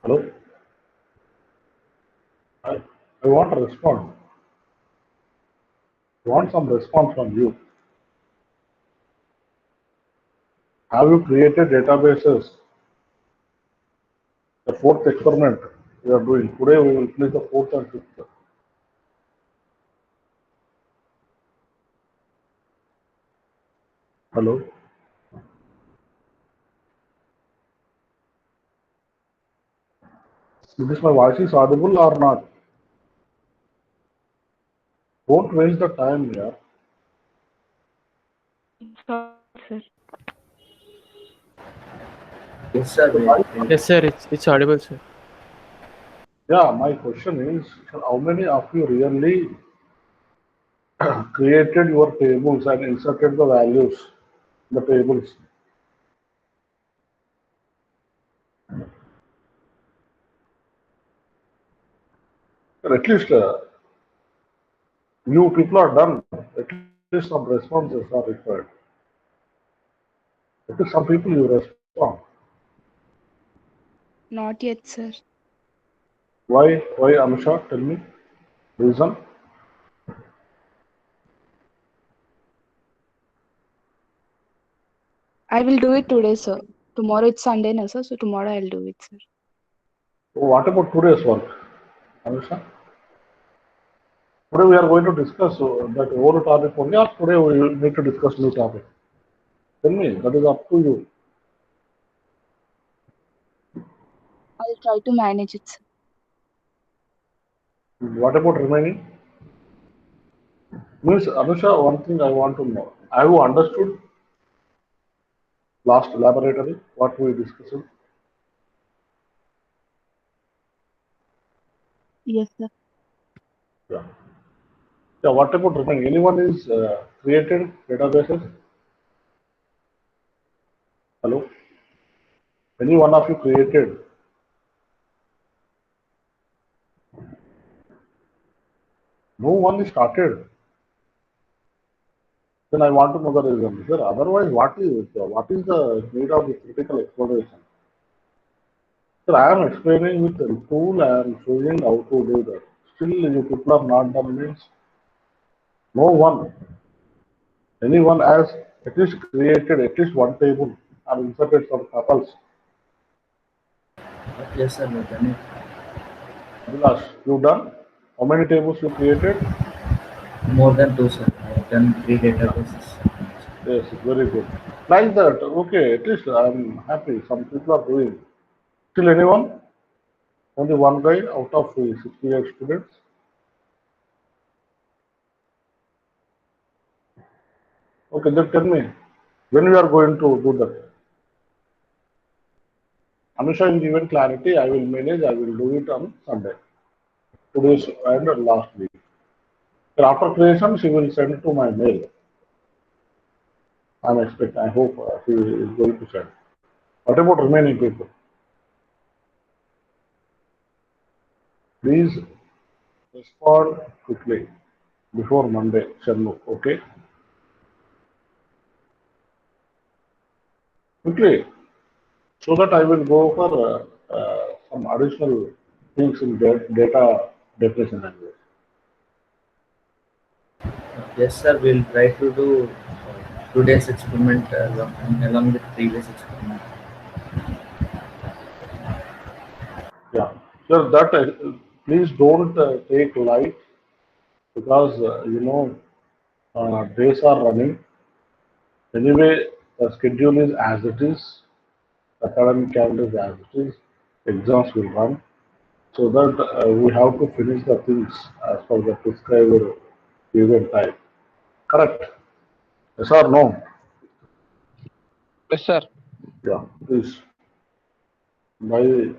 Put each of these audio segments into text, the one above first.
Hello? I, I want to respond. I want some response from you. Have you created databases? The fourth experiment we are doing. Today we will finish the fourth and fifth. Hello? Is my voice is audible or not? Don't waste the time here. Sir. Yes, sir. Yes, sir. It's audible, sir. Yeah, my question is, how many of you really created your tables and inserted the values in the tables? At least you people are done. At least some responses are required. At least some people you respond. Not yet, sir. Why? Why, Anusha? Tell me. Reason? I will do it today, sir. Tomorrow it's Sunday, na, sir. So tomorrow I'll do it, sir. What about today's work, Anusha? Today we are going to discuss that old topic only, or today we will need to discuss new topic. Tell me. That is up to you. I'll try to manage it, sir. What about remaining? Means, Anusha, one thing I want to know. Have you understood last laboratory what we discussed? Yes, sir. Yeah. Yeah. What about remaining? Anyone is created databases? Hello. Any one of you created? No one is started. Then I want to know the reason. Sir, otherwise, what is the need of this critical exploration? Sir, I am explaining with the tool, I am showing how to do that. Still, you people are not done means no one, anyone has at least created at least one table and inserted some couples. Yes, sir. We've done it. Abhilash, you done? How many tables you created? More than two, sir. I've done 3 Yeah, databases. yes, very good. Like that, okay, at least I am happy. Some people are doing. Still anyone? Only one guy out of 68 students. Okay, then tell me, when we are going to do that? Anusha will given clarity, I will manage, I will do it on Sunday. Today's and last week. After creation, she will send to my mail. I'm expecting, I hope she is going to send. What about remaining people? Please respond quickly before Monday, Sharnu, okay? Quickly, so that I will go for some additional things in data definition language. Yes, sir. We'll try to do today's experiment along with previous experiment. Yeah, sir, that please don't take light because days are running. Anyway, the schedule is as it is, the academic calendar is as it is, exams will run, so that we have to finish the things as per the prescribed given time. Correct? Yes or no? Yes, sir. Yeah, please. By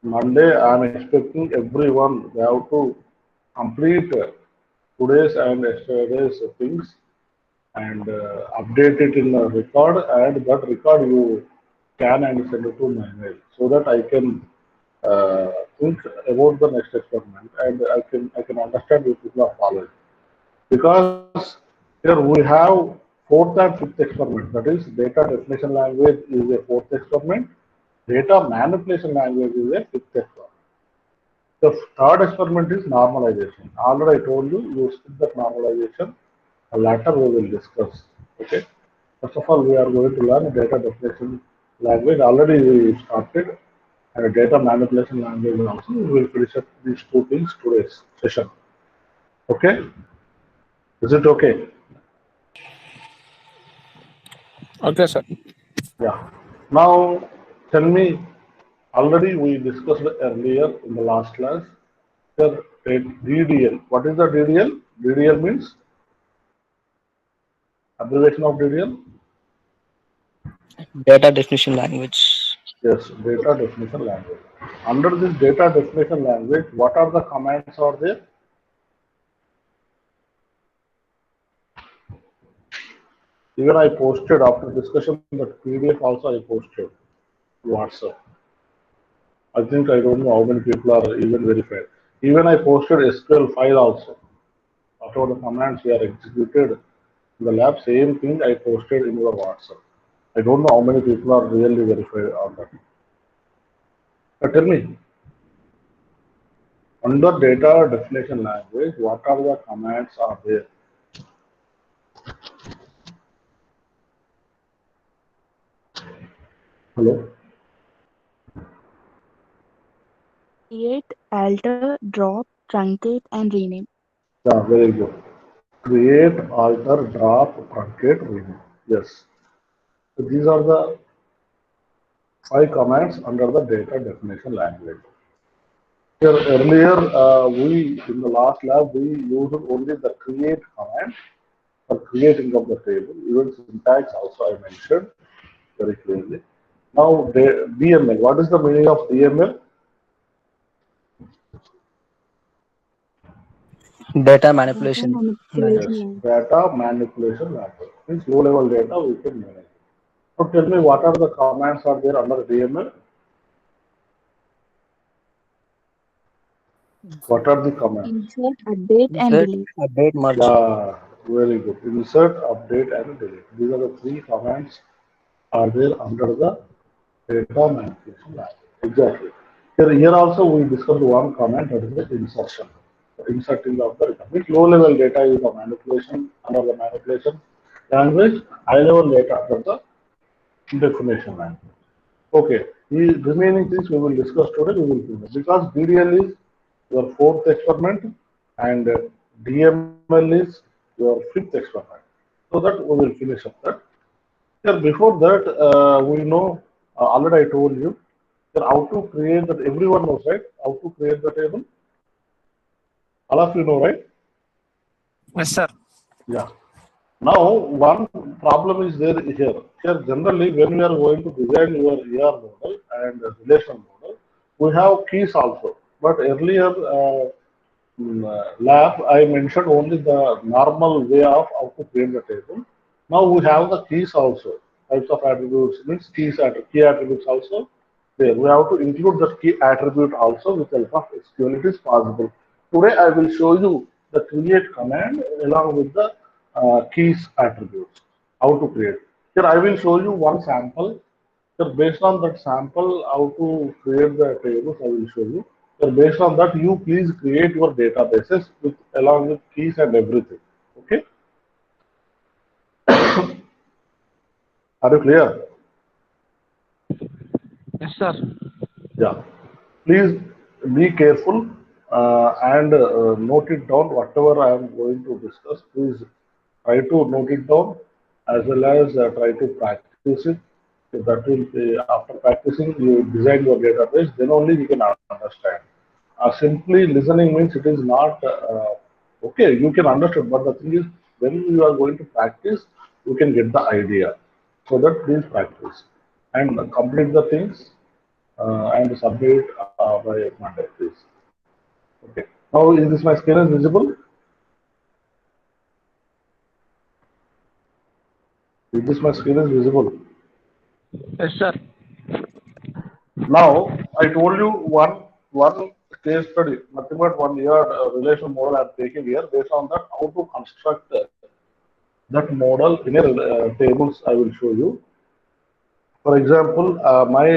Monday, I am expecting everyone, they have to complete today's and yesterday's things and update it in a record, and that record you can and send it to my mail so that I can think about the next experiment and I can understand if people are following. Because here we have fourth and fifth experiment, that is data definition language is a fourth experiment Data manipulation language is a fifth experiment. The third experiment is normalization. Already I told you, you skip that normalization. Later we will discuss. Okay. First of all, we are going to learn data definition language. Already we started, and data manipulation language also. We will finish up these two things today's session. Okay? Is it okay? Okay, sir. Yeah. Now, tell me, already we discussed earlier in the last class, the DDL. What is the DDL? DDL means abbreviation of DDL? Data definition language. Yes, data definition language. Under this data definition language, what are the commands are there? Even I posted after discussion that PDF also I posted WhatsApp. I think I don't know how many people are even verified. Even I posted SQL file also. After the commands we are executed in the lab, same thing I posted in your WhatsApp. I don't know how many people are really verified on that. Tell me, under data definition language, what are the commands are there? Hello? Create, alter, drop, truncate, and rename. Yeah, very good. Create, alter, drop, truncate, rename. Yes. So these are the 5 commands under the data definition language. Here earlier, we in the last lab we used only the create command for creating of the table. Even syntax also I mentioned very clearly. Now, DML. What is the meaning of DML? Data Data manipulation manipulation Yes, language. language. data manipulation language. Means low-level data we can manage. So tell me, what are the commands are there under DML? What are the commands? Insert, update, and Insert, delete. update, merge. Yeah, very good. Insert, update, and delete. These are the 3 commands are there under the data manipulation language. Exactly. Here also we discussed one command, that is the insertion. Inserting of the data. With low level data is the manipulation under the manipulation language, high level data under the definition language. Okay, the remaining things we will discuss today, we will finish. Because DDL is your 4th experiment and DML is your 5th experiment. So that we will finish up that. Here, before that, we know, already I told you, here how to create that, everyone knows, right? How to create the table? All of you know, right? Yes, sir. Yeah. Now, one problem is there here. Here, generally, when we are going to design your ER model and relational model, we have keys also. But earlier lab, I mentioned only the normal way of how to create the table. Now we have the keys also. Types of attributes means keys, key attributes also. There we have to include the key attribute also with the help of SQL. It is possible. Today I will show you the create command along with the keys attributes. How to create. Here I will show you one sample. So based on that sample, how to create the tables, I will show you. So based on that, you please create your databases with along with keys and everything. Okay? Are you clear? Yes, sir. Yeah. Please be careful and note it down. Whatever I am going to discuss, please try to note it down as well as try to practice it. So that will be, after practicing, you design your database, then only you can understand. Simply listening means it is not okay. You can understand, but the thing is, when you are going to practice, you can get the idea. So that please practice and complete the things and submit by Monday, please. Okay. Now, is this my screen is visible? Is this my screen is visible? Yes, sir. Now, I told you one case study, nothing but 1 year relation model I am taking here. Based on that, how to construct that model in a tables I will show you. For example, my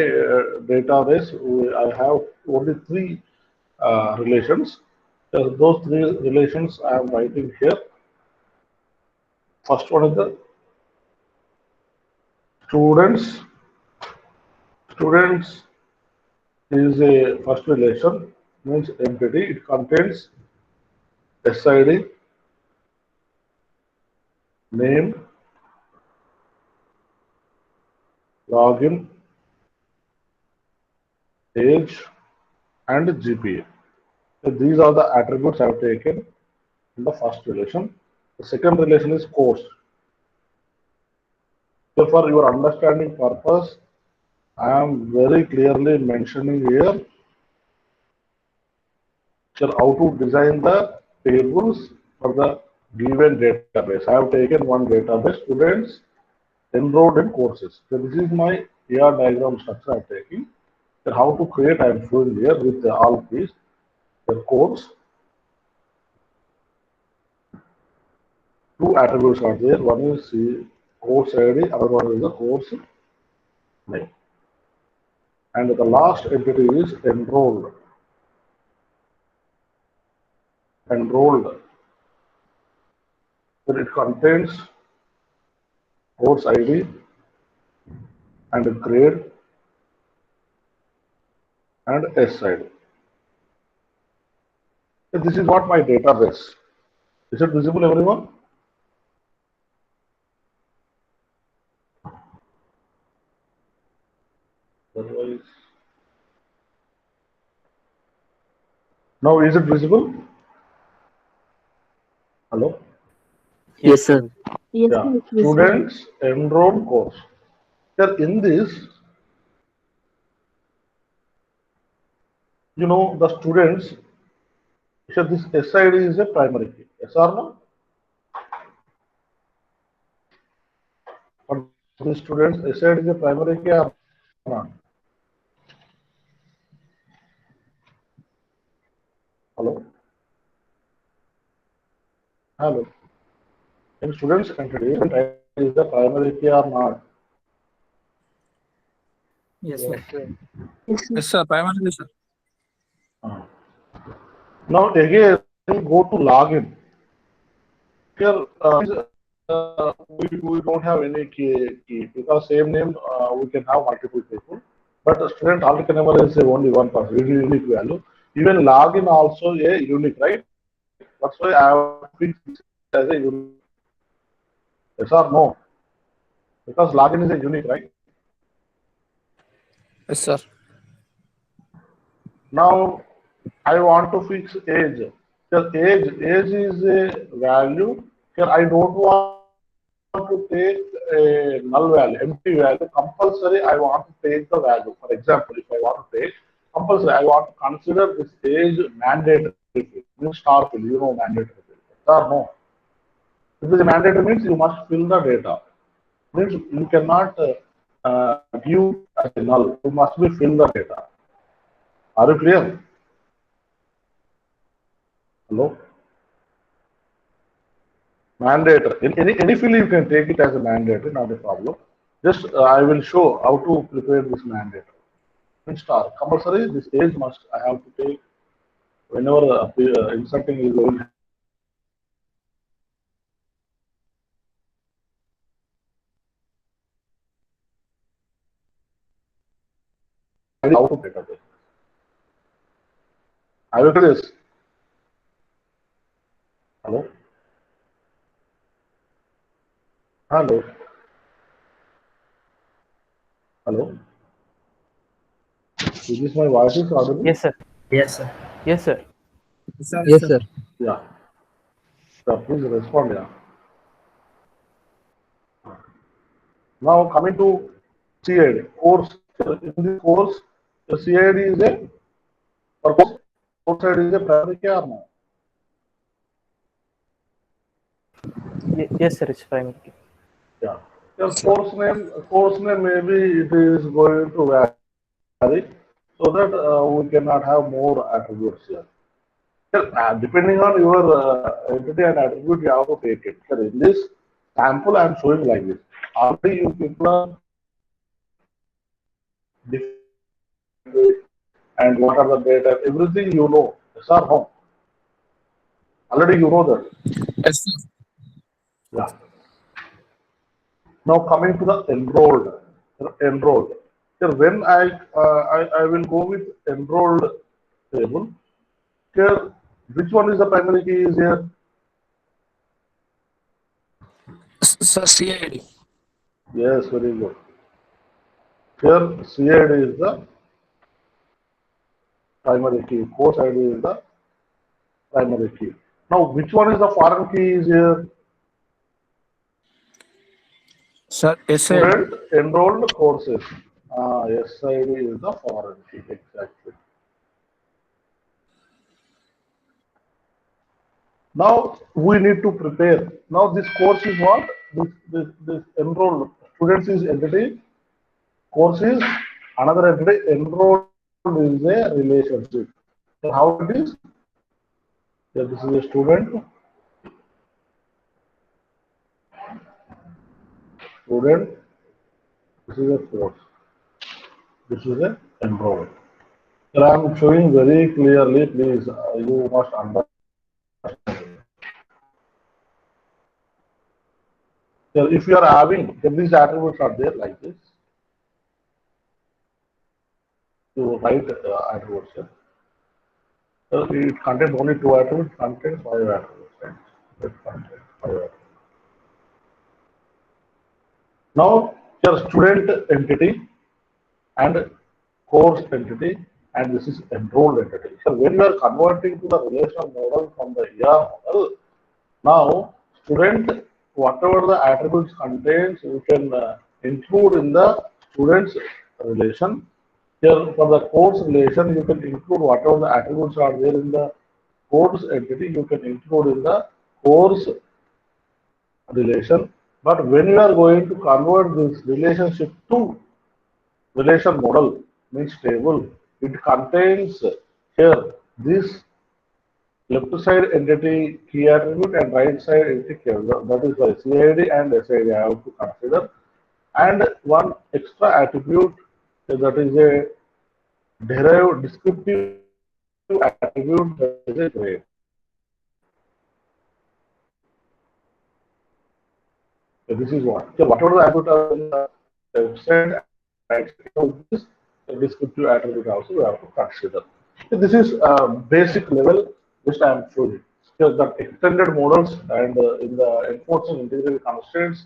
database, I have only three relations. Those three relations I am writing here. First one is the students. Students is a first relation, means entity. It contains SID, name, login, age, and GPA. So these are the attributes I have taken in the first relation. The second relation is course. So for your understanding purpose, I am very clearly mentioning here how to design the tables for the given database. I have taken one database, students enrolled in courses. So this is my ER diagram structure I am taking. So how to create, I am showing here with all these. The course, two attributes are there. One is the course ID, other one is the course name. And the last entity is enrolled. Enrolled. So it contains course ID and grade and SID. So this is what my database. Is it visible, everyone? Otherwise, now is it visible? Hello? Yes, sir. Yes, Yeah. sir, it's visible. Students enrolled course. Here in this, you know, the students, so this SID is a primary key. Yes or no? For the students, SID is a primary key or not? Hello? Hello? In students entity, is the primary key or not? Yes, sir. Yes, sir. Yes, sir. Primarily, sir. Now again, go to login. Here, we don't have any key because same name we can have multiple people. But a student alternate number is only one person, unique value. Even login also a unique, right? That's why I have fixed this as a unique. Yes or no? Because login is a unique, right? Yes, sir. Now I want to fix age. Because age is a value. Here I don't want to take a null value, empty value. Compulsory, I want to take the value. For example, if I want to take compulsory, I want to consider this age mandatory field. Means star field, you know mandatory field. Or no. If it is mandatory means you must fill the data. Means you cannot give as a null. You must be fill the data. Are you clear? Hello? Mandatory. Any field you can take it as a mandatory, not a problem. Just I will show how to prepare this mandatory. In star compulsory, this age must I have to take whenever inserting is going. How to database. I will do this. Hello? Hello? Hello? Is this my voice is audible? Yes, sir. Yes, sir. Yes, sir. Yes, sir. Yeah. So please respond. Yeah. Now coming to CID course. In this course, the CID is a or course ID is a primary key or no? Yes, sir. It's primary key. Yeah. Your course name maybe it is going to vary so that we cannot have more attributes here. Depending on your entity and attribute, you have to take it. So in this sample, I am showing like this. Already you people are and what are the data, everything you know. Yes or no? Already you know that. Yes, sir. Yeah. Now coming to the enrolled. Enrolled. Here when I will go with enrolled table. Here, which one is the primary key is here? Sir, CID. Yes, very good. Here, CID is the primary key. Course ID is the primary key. Now, which one is the foreign key is here? Sir, SID. Student enrolled courses. SID is the foreign key, exactly. Now, we need to prepare. Now, this course is what? This enrolled students is entity, course is another entity, enrolled is a relationship. So, how it is? Yeah, this is a student, this is a course, this is a enrolled. Sir, I am showing very clearly, please, you must understand. So if you are having, if these attributes are there like this, you write attributes here. So it contains only two attributes, contains five attributes. Right? It contains five attributes. Now, here student entity and course entity, and this is enrolled entity. So when you are converting to the relational model from the ER model, now student, whatever the attributes contains, you can include in the student's relation. Here for the course relation, you can include whatever the attributes are there in the course entity, you can include in the course relation. But when you are going to convert this relationship to relation model, means table, it contains here this left side entity key attribute and right side entity key attribute. That is why CID and SID I have to consider. And one extra attribute, that is a derived descriptive attribute, that is a grade. So this is what. So whatever the attribute are in the left side and right side of this descriptive attribute also we have to consider. So this is basic level which I am showing. So the extended models and in the enforcing integral constraints,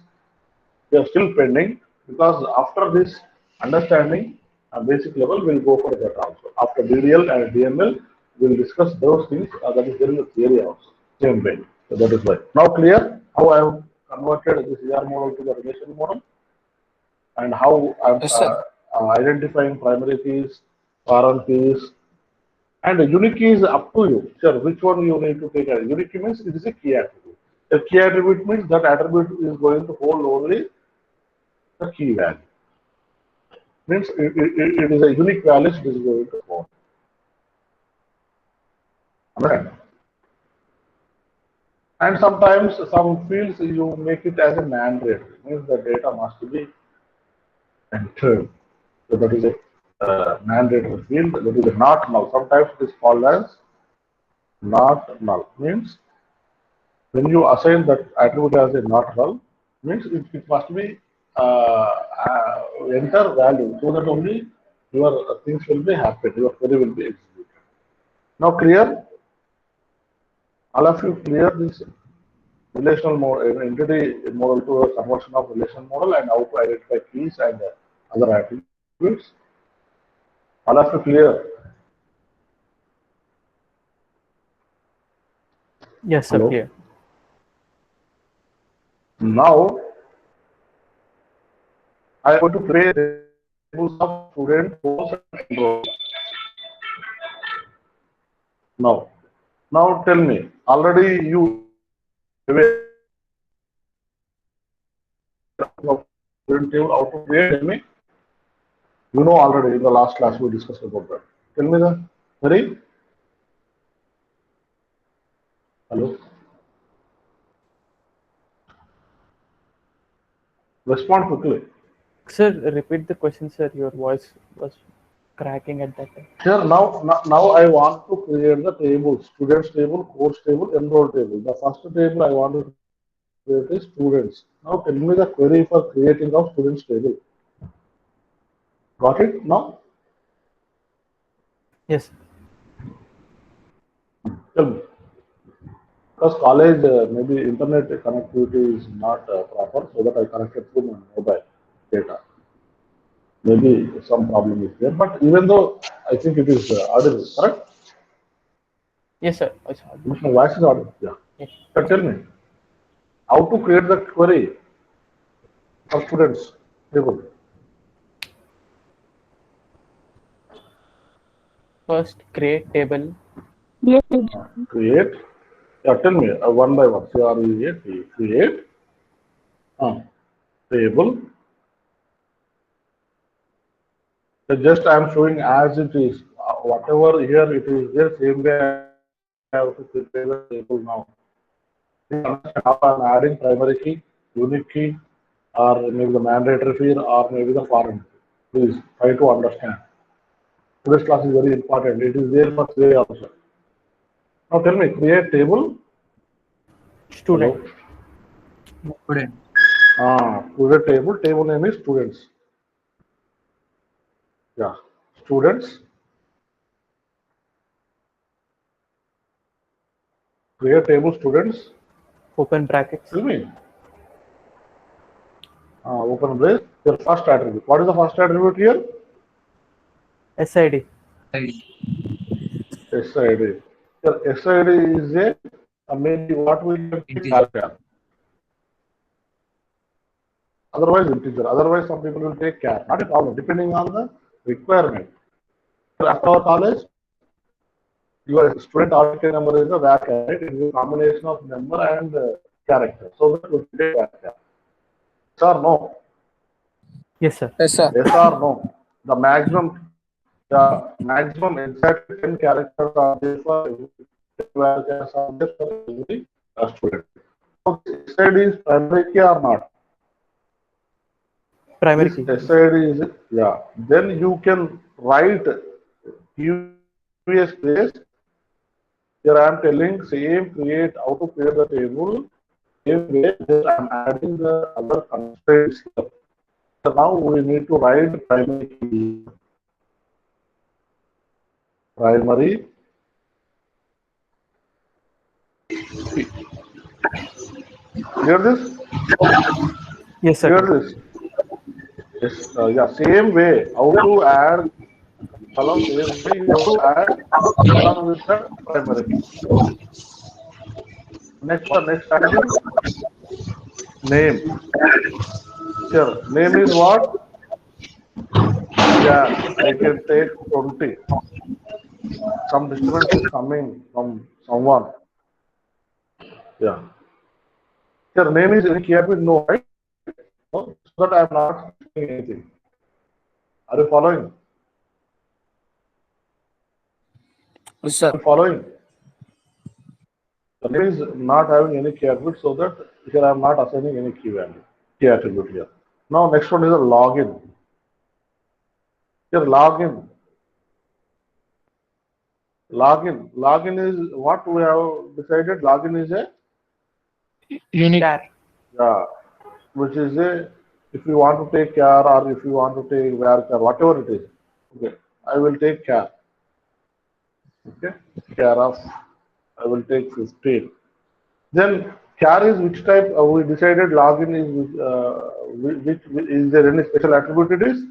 they are still pending because after this understanding basic level, we'll go for that also. After DDL and DML, we'll discuss those things that is there in the theory also. Same way. So that is why. Now clear how I have converted this ER model to the relation model and how I'm Yes, sir. identifying primary keys, foreign keys, and the unique key is up to you. Sure, which one you need to take as unique key means it is a key attribute. A key attribute means that attribute is going to hold only the key value. Means it is a unique value it is going to hold. Understand? And sometimes some fields you make it as a mandatory, means the data must be entered. So that is a mandatory field, that is a not null. Sometimes it is called as not null. Means when you assign that attribute as a not null, means it must be enter value so that only your things will be happen, your query will be executed. Now clear? All of you clear this relational model, entity model to a conversion of relation model and how to identify keys and other attributes? All of you clear? Yes, sir. Hello? Clear. Now I am going to create tables of student, course, and enroll. Now tell me, already you aware of student table, how to create, tell me. You know already in the last class we discussed about that. Tell me the Hari. Hello. Respond quickly. Sir, repeat the question, sir. Your voice was cracking at that time. Here now I want to create the table, students table, course table, enroll table. The first table I want to create is students. Now tell me the query for creating of students table. Got it now? Yes. Tell me. Because college maybe internet connectivity is not proper, so that I connected through my mobile data. Maybe some problem is there, but even though I think it is audible, correct? Yes, sir. It's audible. My voice is audible. Yeah. Yes. But tell me, how to create the query for students table? First, create table. Yes, teacher. Create. Yeah, tell me one by one. CREAT. Create. Table. Just I am showing as it is. Whatever here it is there, same way I have to prepare the table now. You understand how I am adding primary key, unique key, or maybe the mandatory field, or maybe the foreign key. Please try to understand. Today's class is very important. It is there for today also. Now tell me, create table. Student. Student. Create table. Table name is students. Yeah, students. Create table students. Open brackets. Tell me. Open brace. Your first attribute. What is the first attribute here? SID. SID. Your SID is a maybe what will be character. Otherwise integer. Otherwise some people will take char. Not a problem. Depending on the requirement. After our college, your student article number is a var char. Right? It is a combination of number and character. So that will take var char. Yes or no? Yes, sir. Yes, sir. Yes or no? The maximum exactly 10 characters are there for every student. So SID is primary key or not? Primary This key. SID is, yeah. Then you can write previous place. Here I am telling same create how to create the table. Same way, just I am adding the other constraints here. So now we need to write primary key. Primary. Hear this? Yes, sir. Hear this? Yes, yeah, same way. How to add column, same way you have to add column with the primary. Next attribute. Name. Here, name is what? Yeah, I can take 20. Some disturbance is coming from someone. Yeah. Here, name is any keyword? No, right? No, so that I am not saying anything. Are you following? Yes, sir. I'm following. The name is not having any key attribute, so that here I am not assigning any key value, key attribute here. Now next one is a login. Here login. Login is what we have decided. Login is a Unique. yeah, which is a if you want to take care or if you want to take where care, whatever it is. Okay, I will take care. Okay, care of I will take 15. Then char is which type? We decided login is which is there any special attribute it is?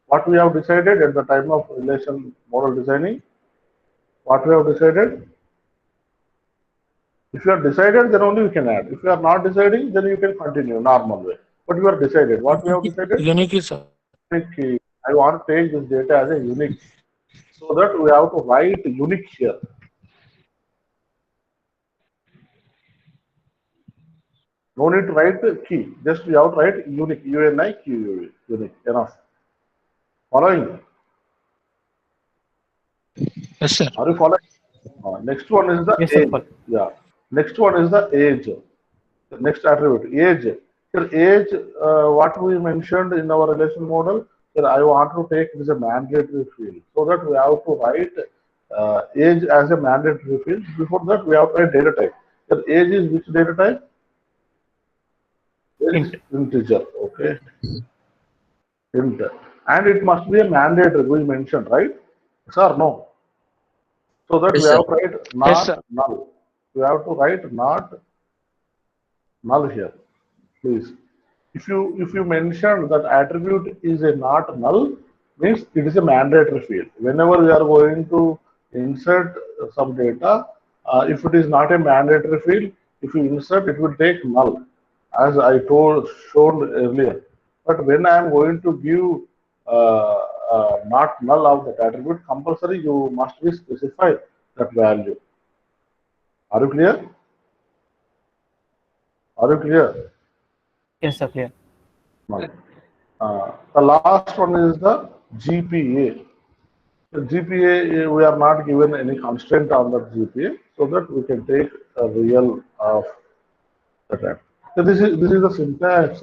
What we have decided at the time of relation model designing? What we have decided? If you are decided, then only you can add. If you are not deciding, then you can continue normal way. But you are decided. What we have decided? Unique, sir. Unique key. I want to take this data as a unique, so that we have to write unique here. No need to write the key. Just you have to write unique. UNIQUE. Unique. Enough. Following. Yes, sir. Are you following? Next one is the Yes, sir. age. Yeah. Next one is the age. The next attribute, age. Here age, what we mentioned in our relation model, here I want to take it as a mandatory field. So that we have to write age as a mandatory field. Before that, we have to write data type. Here age is which data type? Age is integer. Okay. Int. And it must be a mandatory, we mentioned, right? Yes or no? So that Yes, we sir. have to write Yes, not sir. null. We have to write not null here, please. If you mention that attribute is a not null, means it is a mandatory field. Whenever we are going to insert some data, if it is not a mandatory field, if you insert, it will take null, as I told shown earlier. But when I am going to give not null of that attribute, compulsory you must be specify that value. Are you clear? Are you clear? Yes, sir, clear. Null. The last one is the GPA. The GPA, we are not given any constraint on that GPA, so that we can take a real of the time. So this is the syntax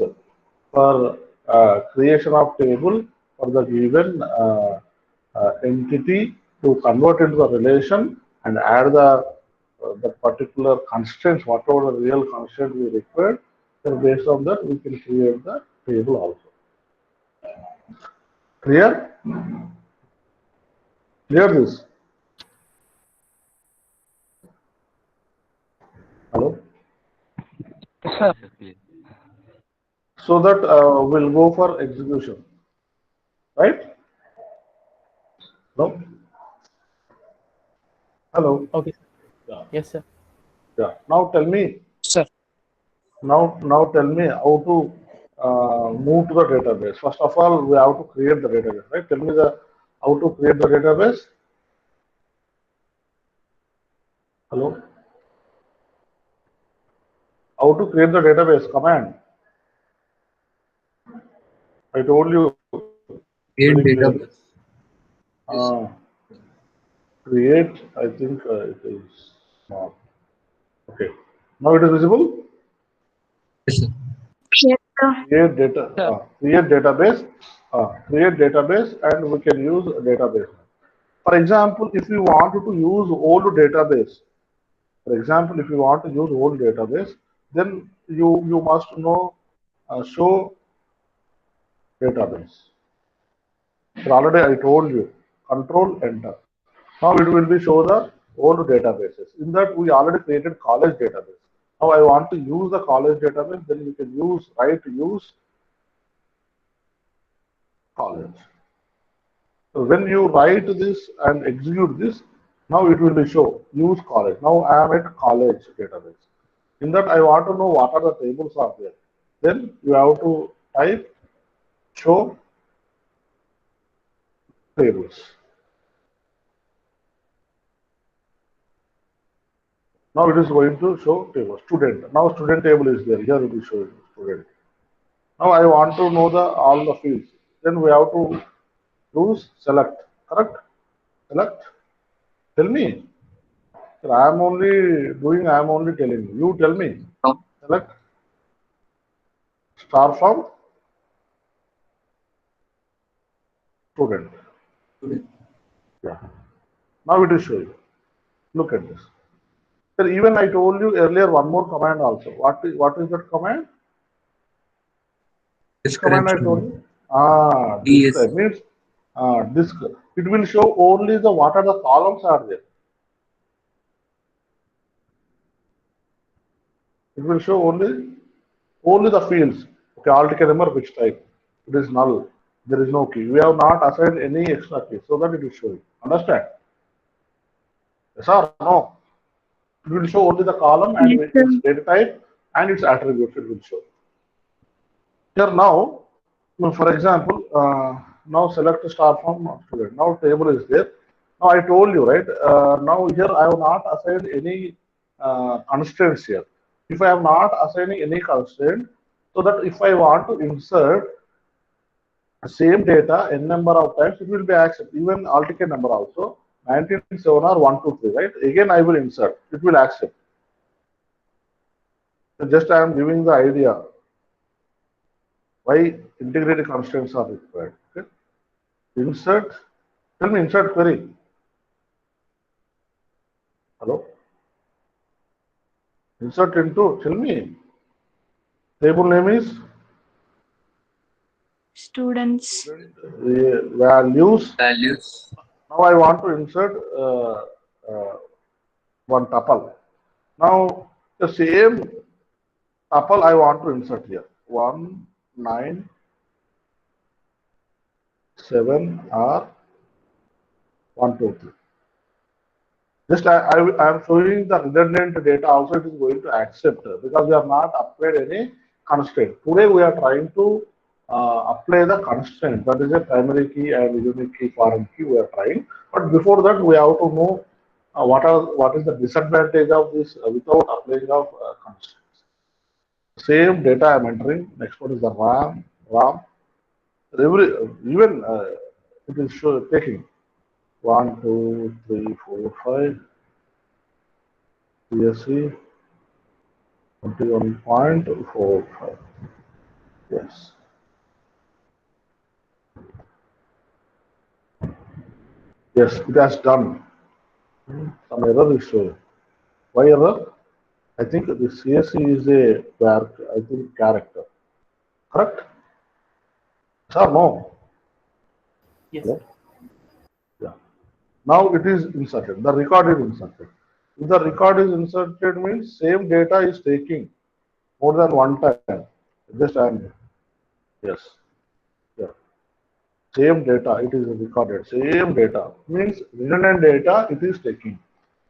for creation of table for the given entity to convert into the relation and add the particular constraints, whatever the real constraint we require. Then based on that, we can create the table also. Clear? Clear this? Hello? Yes, sir. So that we'll go for execution, right? No? Hello? Okay, sir. Yeah. Yes, sir. Yeah. Now tell me, Sir. now tell me how to move to the database. First of all, we have to create the database, right? Tell me the how to create the database. Hello? How to create the database command. I told you Create very clearly. database. Uh, create, I think it is small. Okay. Now it is visible. Yes, sir. Yes, sir. Create data, Sir. create database, and we can use database. For example, if you wanted to use old database, for example, if you want to use old database, then you must know show database. So already I told you, control enter. Now it will be show the old databases. In that we already created college database. Now I want to use the college database, then you can use use college. So when you write this and execute this, now it will be show use college. Now I am at college database. In that I want to know what are the tables are there. Then you have to type show tables. Now it is going to show table student. Now student table is there. Here it is showing student. Now I want to know the all the fields. Then we have to use select. Correct? Select. Tell me. I am only doing. I am only telling you. You tell me. Select star from student. Yeah. Now it is showing. Look at this. Sir, even I told you earlier one more command also. What is that command? Which command I told you? Disk Yes. means disk. It will show only the what are the columns are there. It will show only the fields. Okay, altogether remember which type. It is null. There is no key. We have not assigned any extra key, so that it is showing. Understand? Yes or no? It will show only the column and Yes, sir. its data type and its attributes. It will show. Here now, for example, now select star from student. Now table is there. Now I told you, right? Now here I have not assigned any constraints here. If I am not assigning any constraint, so that if I want to insert the same data n number of times, it will be accepted. Even altogether number also 19.7 or 123, right? Again I will insert. It will accept. So just I am giving the idea. Why integrated constraints are required. Okay? Insert, tell me insert query. Hello? Insert into, tell me. Table name is Students. values. Values. Now I want to insert one tuple. Now the same tuple I want to insert here. 1, 9, 7 or 1, 2, 3. Just I am showing the redundant data also it is going to accept because we have not applied any constraint. Today we are trying to apply the constraint, that is a primary key and unique key, foreign key we are trying. But before that we have to know what is the disadvantage of this without applying of constraints. Same data I am entering. Next one is the RAM. Even it is taking 1, 2, 3, 4, 5. CSV 21.45. Yes. Yes, it has done. Some error is showing. Why error? I think the CSV is I think character. Correct? Sir, no. Yes, Hello? sir. Yeah. Now it is inserted. The record is inserted. If the record is inserted means same data is taking more than one time. Just and yes. Yeah. Same data, it is recorded. Same data means redundant data it is taking.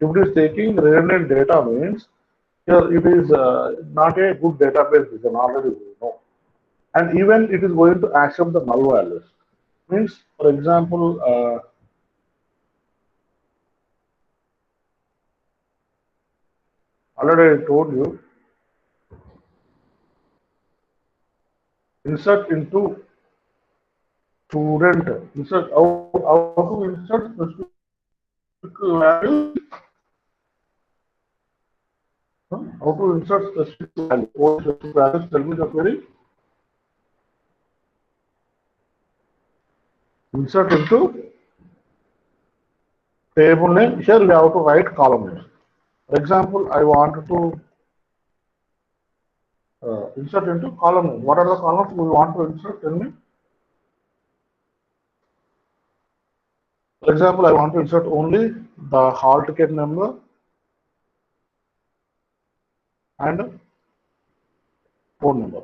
If it is taking redundant data means here it is not a good database vision already we know. And even it is going to accept the null values. Means, for example, already I told you, insert into student, insert how to insert specific values. How to insert specific value? What specific values? Tell me the query. Insert into table name. Here we have to write column names. For example, I want to insert into column name. What are the columns we want to insert? Tell me. For example, I want to insert only the hall ticket number and phone number.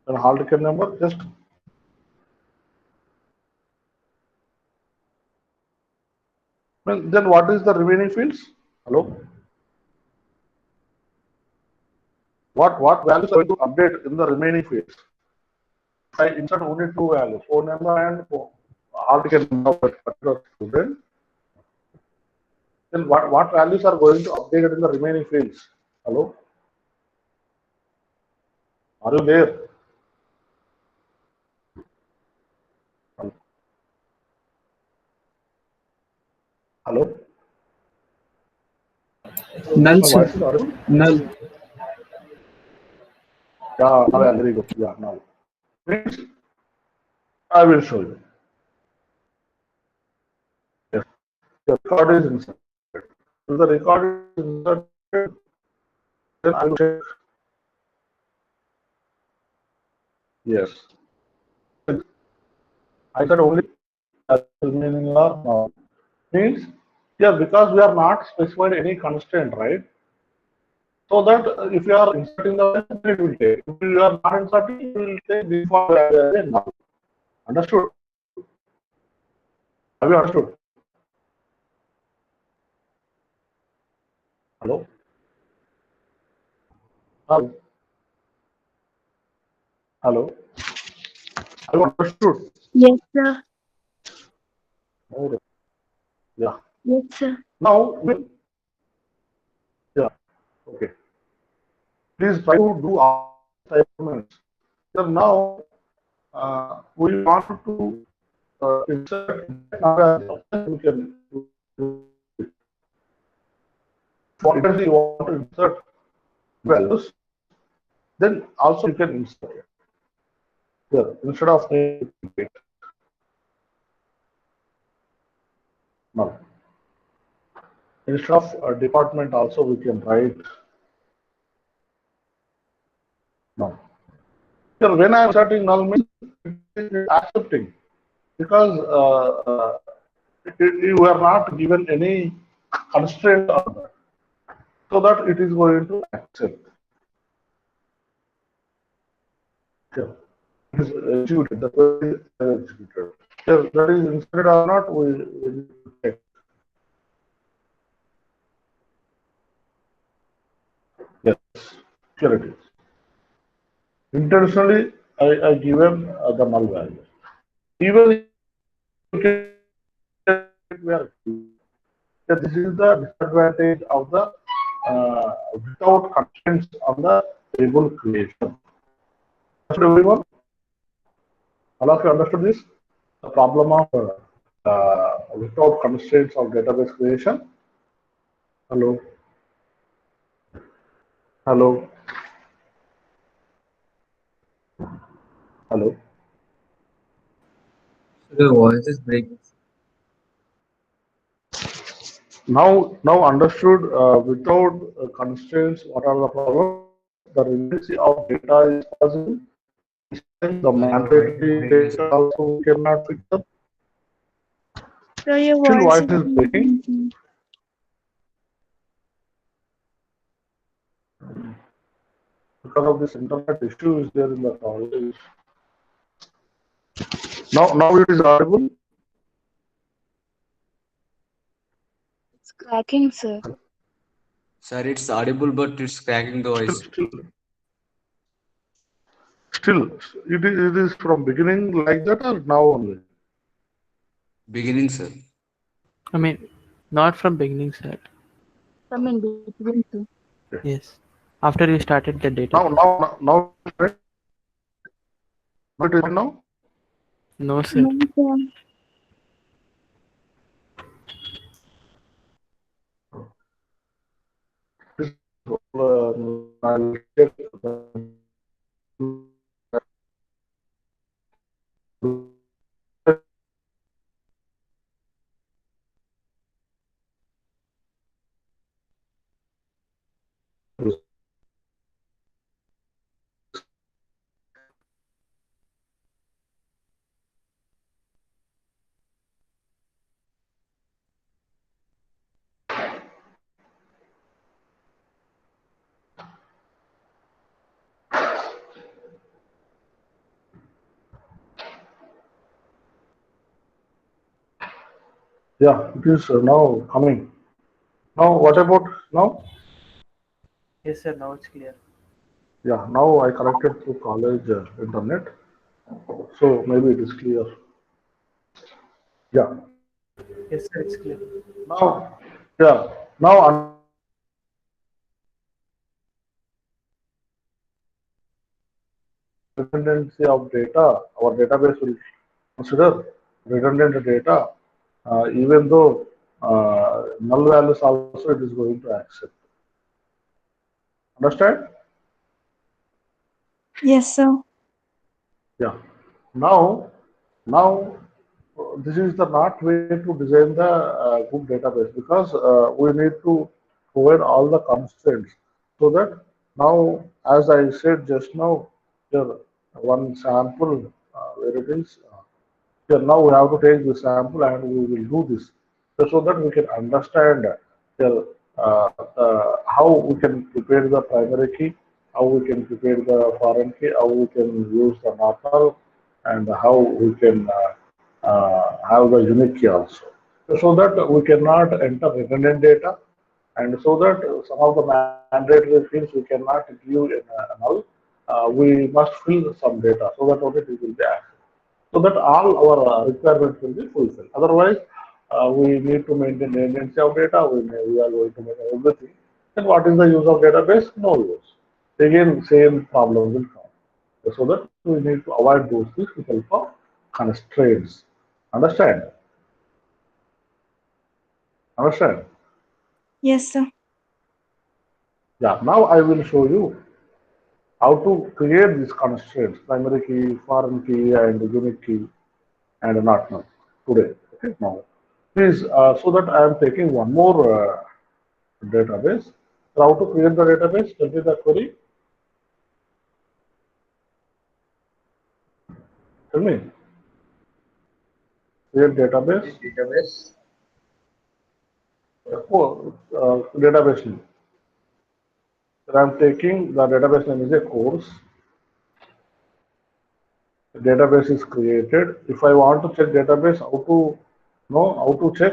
Then hall ticket number, just then what is the remaining fields? Hello? What values are going to update in the remaining fields? If I insert only two values, phone number and hall ticket number of that particular student, then what values are going to update in the remaining fields? Hello? Are you there? Hello? Null, My sir. voice is audible? Null. Yeah, very good. Yeah, now. Means I will show you. Yes, the record is inserted. If the record is inserted, then I will check. Yes. I said only remaining are now. Means, yeah, because we are not specified any constraint, right? So that if you are inserting the value, then it will take. If you are not inserting, it will take default value as a null. Understood? Have you understood? Hello? Hello? Hello? Have you understood? Yes, sir. Okay. Yeah. Yes, sir. Now, yeah. Okay. Please try to do all assignments. So now we want to insert we can do it. For you want to insert values, then also you can insert it here instead of name. Now, instead of a department, also we can write now. Here, when I am inserting null means it is accepting because you are not given any constraint on that, so that it is going to accept. Here, it is executed. The query is executed. Here, that is inserted or not, we need to check. Yes, here it is. Intentionally, I given the null value. Even if you can, this is the disadvantage of the without constraints on the table creation. Understood, everyone? All of you understood this? The problem of without constraints of database creation. Hello. Hello. Hello. Your voice is breaking. Now understood without constraints, what are the problems? The redundancy of data is possible. The mandatory data also cannot fix up. So your Still voice voice is breaking. Because of this internet issue is there in the college. Now it is audible. It's cracking, sir. Sir, it's audible, but it's cracking the voice. Still, it is from beginning like that or now only? Beginning, sir. I mean, not from beginning, sir. From in between, sir. Yes. After you started the data. Now, right? Not it is now. No, sir. No, sir. I'll check Yeah, it is now coming. Now, what about now? Yes, sir. Now it's clear. Yeah, now I connected to college internet, so maybe it is clear. Yeah, Yes, sir. It's clear. now, yeah, now redundancy of data, our database will consider redundant data, even though null values also it is going to accept. Understand? Yes, sir. Yeah. Now, this is the not way to design the good database because we need to provide all the constraints so that now, as I said just now, here one sample where it is. Here now we have to take the sample and we will do this so that we can understand how we can prepare the primary key, how we can prepare the foreign key, how we can use the normal, and how we can have the unique key also. So that we cannot enter redundant data, and so that some of the mandatory fields we cannot give in a null. We must fill some data so that only it will be accessed so that all our requirements will be fulfilled. Otherwise, we need to maintain redundancy of data. We are going to maintain everything. Then what is the use of database? No use. Again, same problem will come. So that we need to avoid those things with help of constraints. Understand? Understand? Yes, sir. Yeah, now I will show you how to create these constraints, primary key, foreign key, and unique key, and not null today. Okay, now please, so that I am taking one more database. So how to create the database? Tell me the query. Tell me. Create database. Database. Database name. So I am taking the database name is a course. The database is created. If I want to check database, how to know how to check?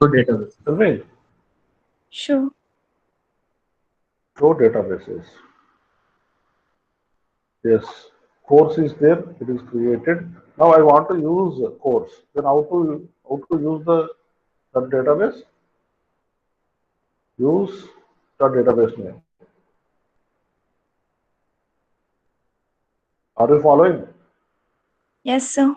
So database. Tell me. Sure. Show databases. Yes, course is there. It is created. Now I want to use course. Then how to use the database? Use the database name. Are you following? Yes, sir.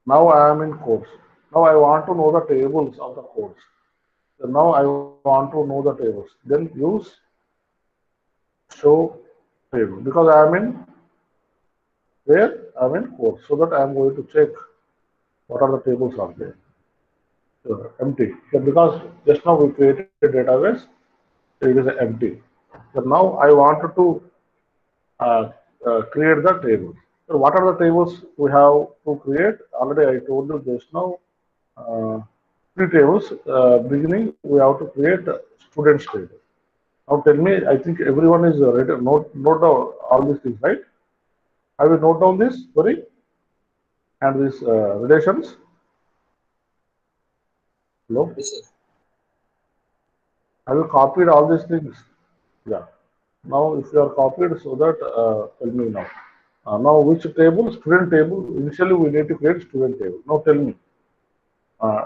Now I am in course. Now I want to know the tables of the course. So now I want to know the tables. Then use show table because I am in where I am in course. So that I am going to check what are the tables are there. So empty. So because just now we created a database, so it is empty. So now I wanted to create the table. So what are the tables we have to create? Already I told you just now. Three tables. Beginning, we have to create a students table. Now tell me, I think everyone is ready. Note down all these things, right? I will note down this, sorry, and these relations. Hello? Yes, sir. I will copy all these things. Yeah. Now, if you are copied, so that tell me now. Now, which table? Student table. Initially, we need to create student table. Now, tell me uh,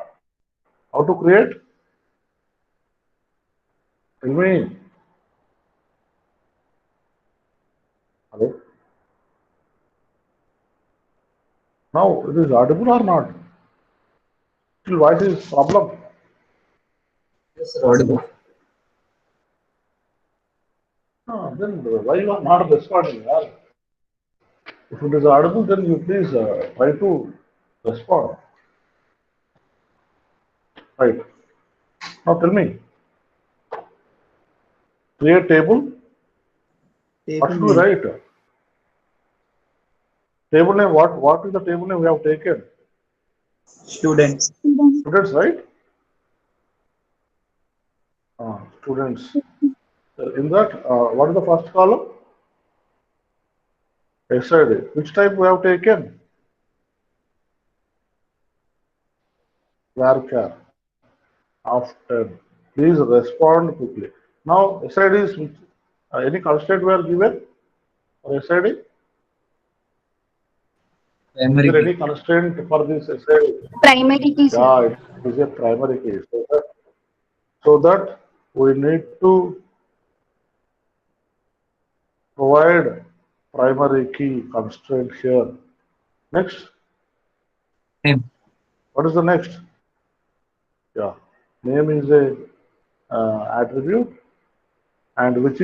how to create. Tell me. Hello. Now, it is audible or not? Still, voice is problem. Yes, sir. Audible. Then why you are not responding? Yeah? If it is audible, then you please try to respond. Right. Now tell me, create table. What Table should we name. write? Table name. What is the table name we have taken? Students. Students, right? Students. In that, what is the first column? SID. Which type we have taken? Varchar. After. Please respond quickly. Now, SID is any constraint we are given for SID? Is Primary there key. any constraint for this SID? Primary key, sir. Yeah, it is a primary key. So that we need to provide primary key constraint here. Next, Name. what is the next? Yeah, name is a attribute, and which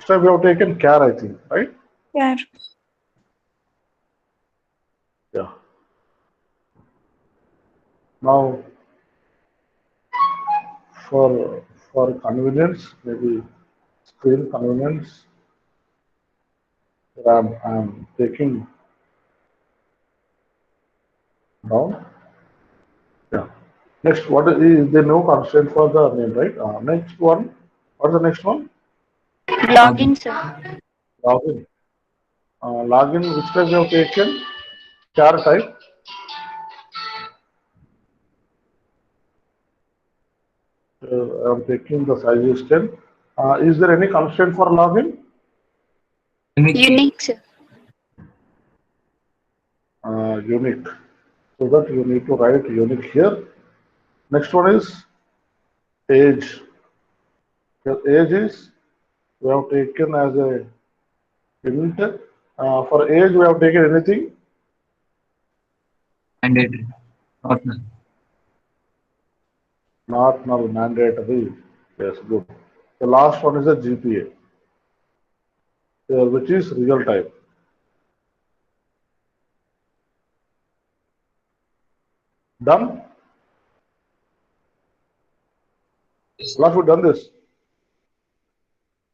time we have taken char, I think, right? Yeah. Yeah. Now, for convenience, maybe screen convenience, I'm taking down. Yeah. Next, what is there no constraint for the name, right? Next one. What's the next one? Login, sir. Login. Login, which type you have taken? Char type. I'm taking the size is 10. Is there any constraint for login? Unique, sir. Unique. So that you need to write unique here. Next one is age. The age is we have taken as a int. For age, we have taken anything. Mandatory. Not null. Not null, mandatory. Yes, good. The last one is the GPA, which is real time. Done? Last we done this.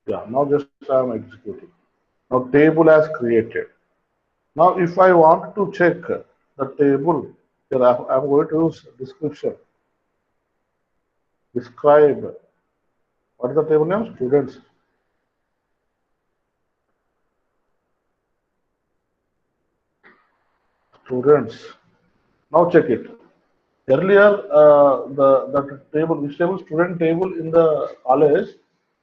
Yeah, now just I am executing. Now table as created. Now if I want to check the table, here I am going to use description. Describe. What is the table name? Students. Students. Now check it. Earlier, the table, which table? Student table in the college,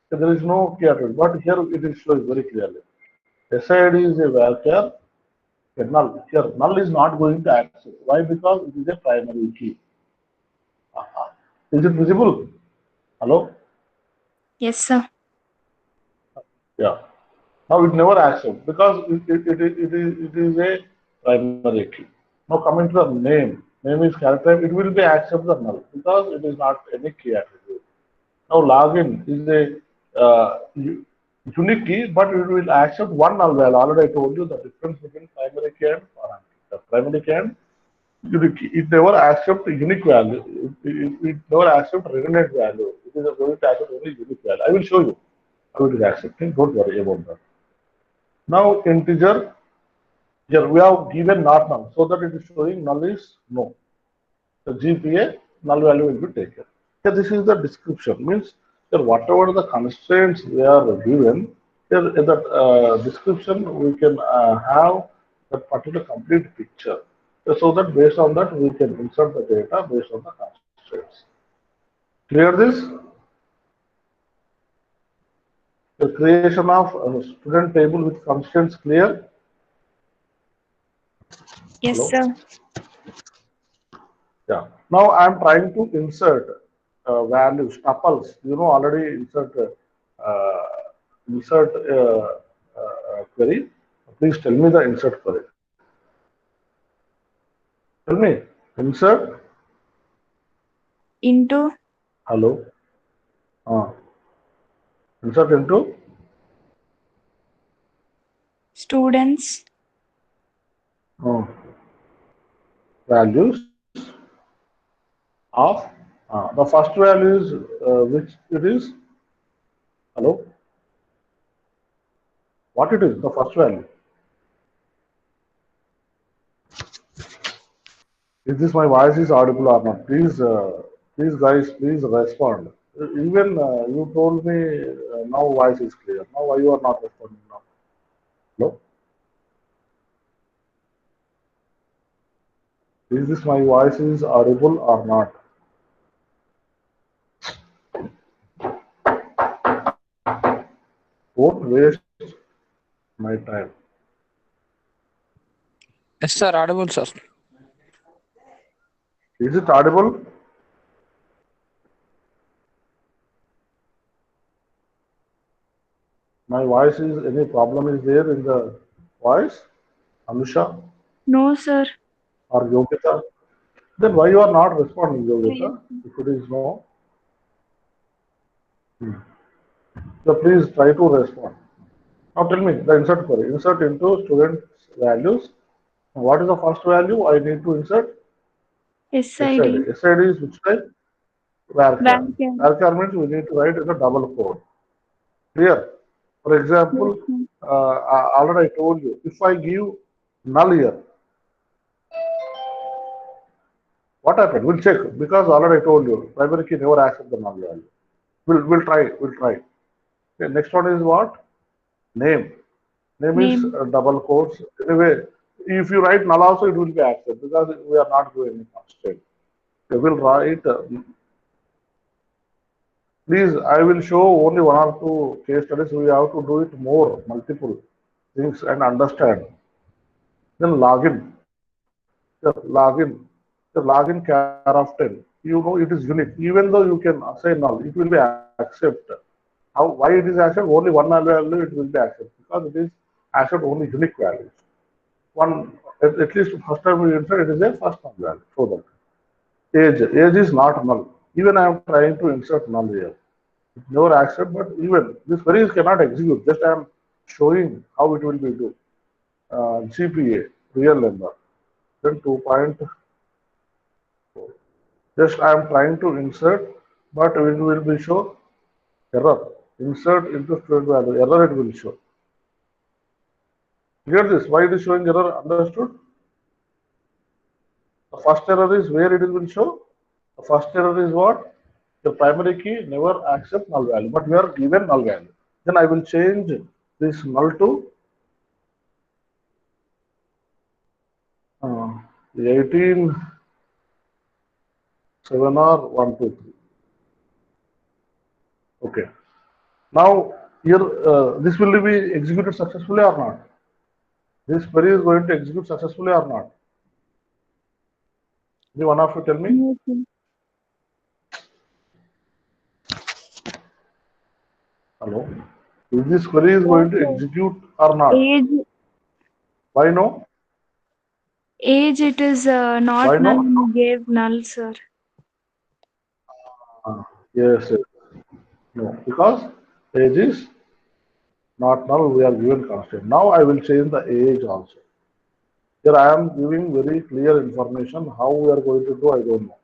there is no key attribute, but here it is shows very clearly. SID is a varchar, a null. Here, null is not going to access. Why? Because it is a primary key. Is it visible? Hello? Yes, sir. Yeah. Now it never accepts because it is a primary key. Now coming to the name is character, it will be accept the null because it is not any key attribute. Now login is a unique key, but it will accept one null value. Already I told you the difference between primary key and foreign key. The primary key and unique key. It never accepts unique value. It never accepts redundant value. It is going to accept only unique value. I will show you how it is accepting. Don't worry about that. Now integer, here we have given not null, so that it is showing null is no. The GPA null value will be taken. Here this is the description, means here whatever the constraints they are given, here in that description we can have that particular complete picture. So that based on that we can insert the data based on the constraints. Clear this? The creation of a student table with constraints clear? Yes, Hello? sir. Yeah. Now I am trying to insert values, tuples. You know already insert query. Please tell me the insert query. Tell me insert. Into Hello. Insert into students, values of the first value is which it is. Hello. What it is? The first value. Is this my voice is audible or not? Please, please guys, please respond. Even you told me now voice is clear. Now why you are not responding now? Hello? Is this my voice is audible or not? Don't waste my time. Yes, sir. Audible, sir. Is it audible? My voice is any problem is there in the voice? Anusha no, sir. or Yogita? Then why you are not responding, Yogita? If it is no, so please try to respond. Now tell me the insert query. Insert into students values. What is the first value I need to insert? SID. SID. SID is which type? Varchar. Varchar. Varchar means we need to write in a double quote. Clear? For example, already I told you, if I give null here, what happened? We'll check because already I told you, primary key never accepts the null value. We'll try. Okay, next one is what? Name. Name is double quotes. Anyway, if you write null also, it will be accepted because we are not doing any constraint. We will write. Please, I will show only one or two case studies. We have to do it more, multiple things and understand. Then login. The login care of 10. You know it is unique. Even though you can assign null, it will be accepted. How? Why it is accepted? Only one null value it will be accepted because it is accepted only unique values. One at least first time we insert it is a first null value. So that age is not null. Even I am trying to insert null here. It never accept, but even this queries cannot execute. Just I am showing how it will be do. GPA, real number, then 2.4. Just I am trying to insert, but it will be show error. Insert into student value, error it will show. Clear this? Why it is showing error? Understood? The first error is where it will show. The first error is what? The primary key never accept null value, but we are given null value. Then I will change this null to 18 7 or 1 2 3. Okay. Now here this will be executed successfully or not? This query is going to execute successfully or not? Any one of you tell me. No, sir. Hello. Is this query is going to Okay. execute or not? Why no? Age it is Why not no? null. You gave null, sir. Yes, yes. No, because age is not null. We are given constant. Now I will change the age also. Here I am giving very clear information. How we are going to do, I don't know.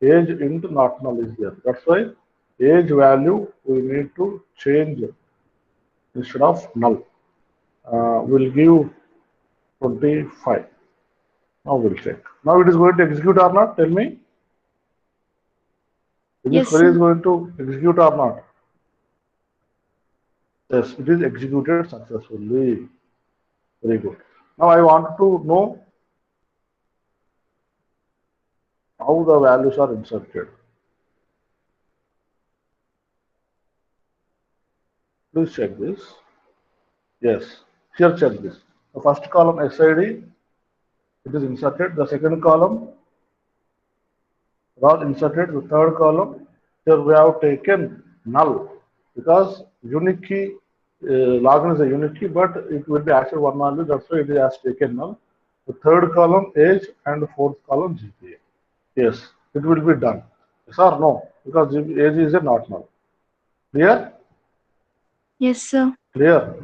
Age int not null is there. That's why age value we need to change instead of null. We'll give 25. Now we'll check. Now it is going to execute or not? Tell me. If this Yes, query sir. is going to execute or not? Yes, it is executed successfully. Very good. Now I want to know how the values are inserted. Please check this. Yes, here check this. The first column SID, it is inserted. The second column was inserted. The third column, here we have taken null because unique key, login is a unique key, but it will be accessed one value. That's why it has taken null. The third column age and the fourth column GPA. Yes, it will be done. Yes or no? Because age is a not null. Clear? Yes, sir. Clear.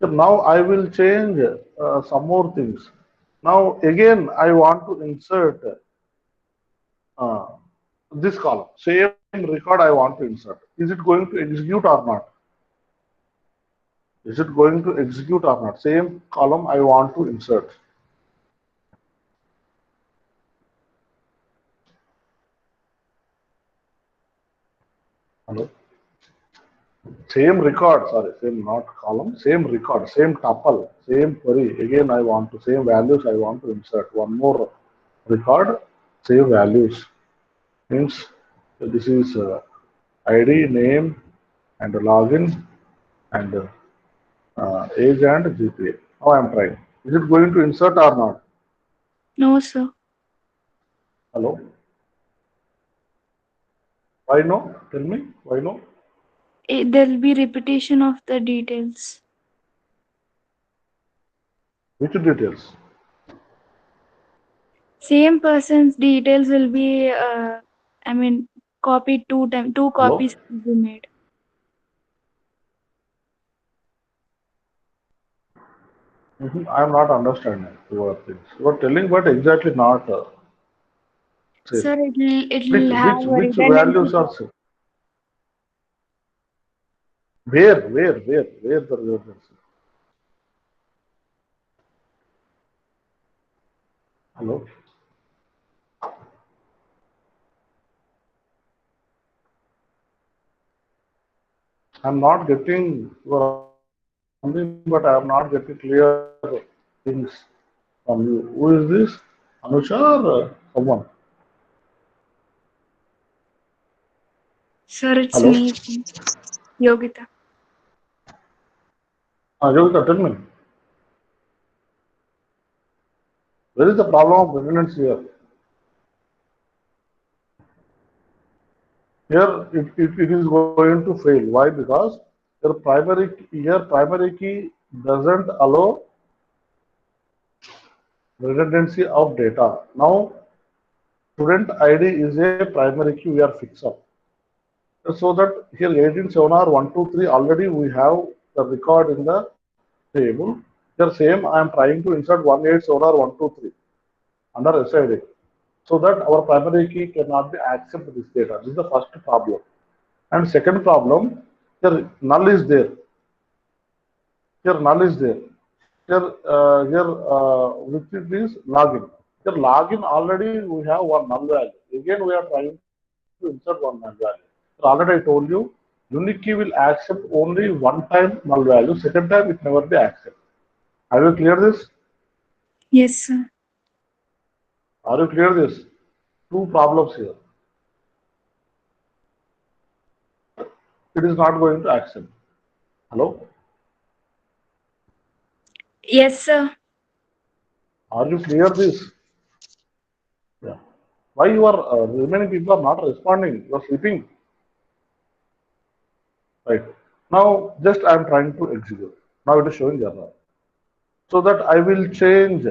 So now I will change some more things. Now again I want to insert uh, this column. Same record I want to insert. Is it going to execute or not? Is it going to execute or not? Same column I want to insert. Hello? Same record, sorry, same not column, same record, same tuple, same query. Again, I want to, same values I want to insert. One more record, same values. Means this is ID, name, and login, and age and GPA. Now I am trying. Is it going to insert or not? No, sir. Hello? Why no? Tell me, why no? There'll be repetition of the details. Which details? Same person's details will be, copied 2 times. 2 Hello? copies will be made. I am not understanding your things. You are telling, but exactly not same. Sir, Which it'll have which a which redundancy. values are same? Where the redundancy? Hello? I'm not getting your understanding, but I am not getting clear things from you. Who is this? Anusha or someone? Sir, it's Hello? me, Yogita. Yogita, tell me. Where is the problem of redundancy here? Here it is going to fail. Why? Because primary key doesn't allow redundancy of data. Now student ID is a primary key we are fixed up. So that here 18 7R123 already we have the record in the table. Here same I am trying to insert 18 7R123 under SID, so that our primary key cannot be accept this data. This is the first problem. And second problem, here null is there. Here null is there. Which is login. Here login already we have one null value. Again we are trying to insert one null value. So already I told you, unique key will accept only one time null value. Second time it never be accepted. Are you clear this? Yes, sir. Are you clear this? Two problems here. It is not going to accept. Hello? Yes, sir. Are you clear this? Yeah. Why you are remaining people are not responding? You are sleeping. Right. Now just I am trying to execute. Now it is showing error. So that I will change.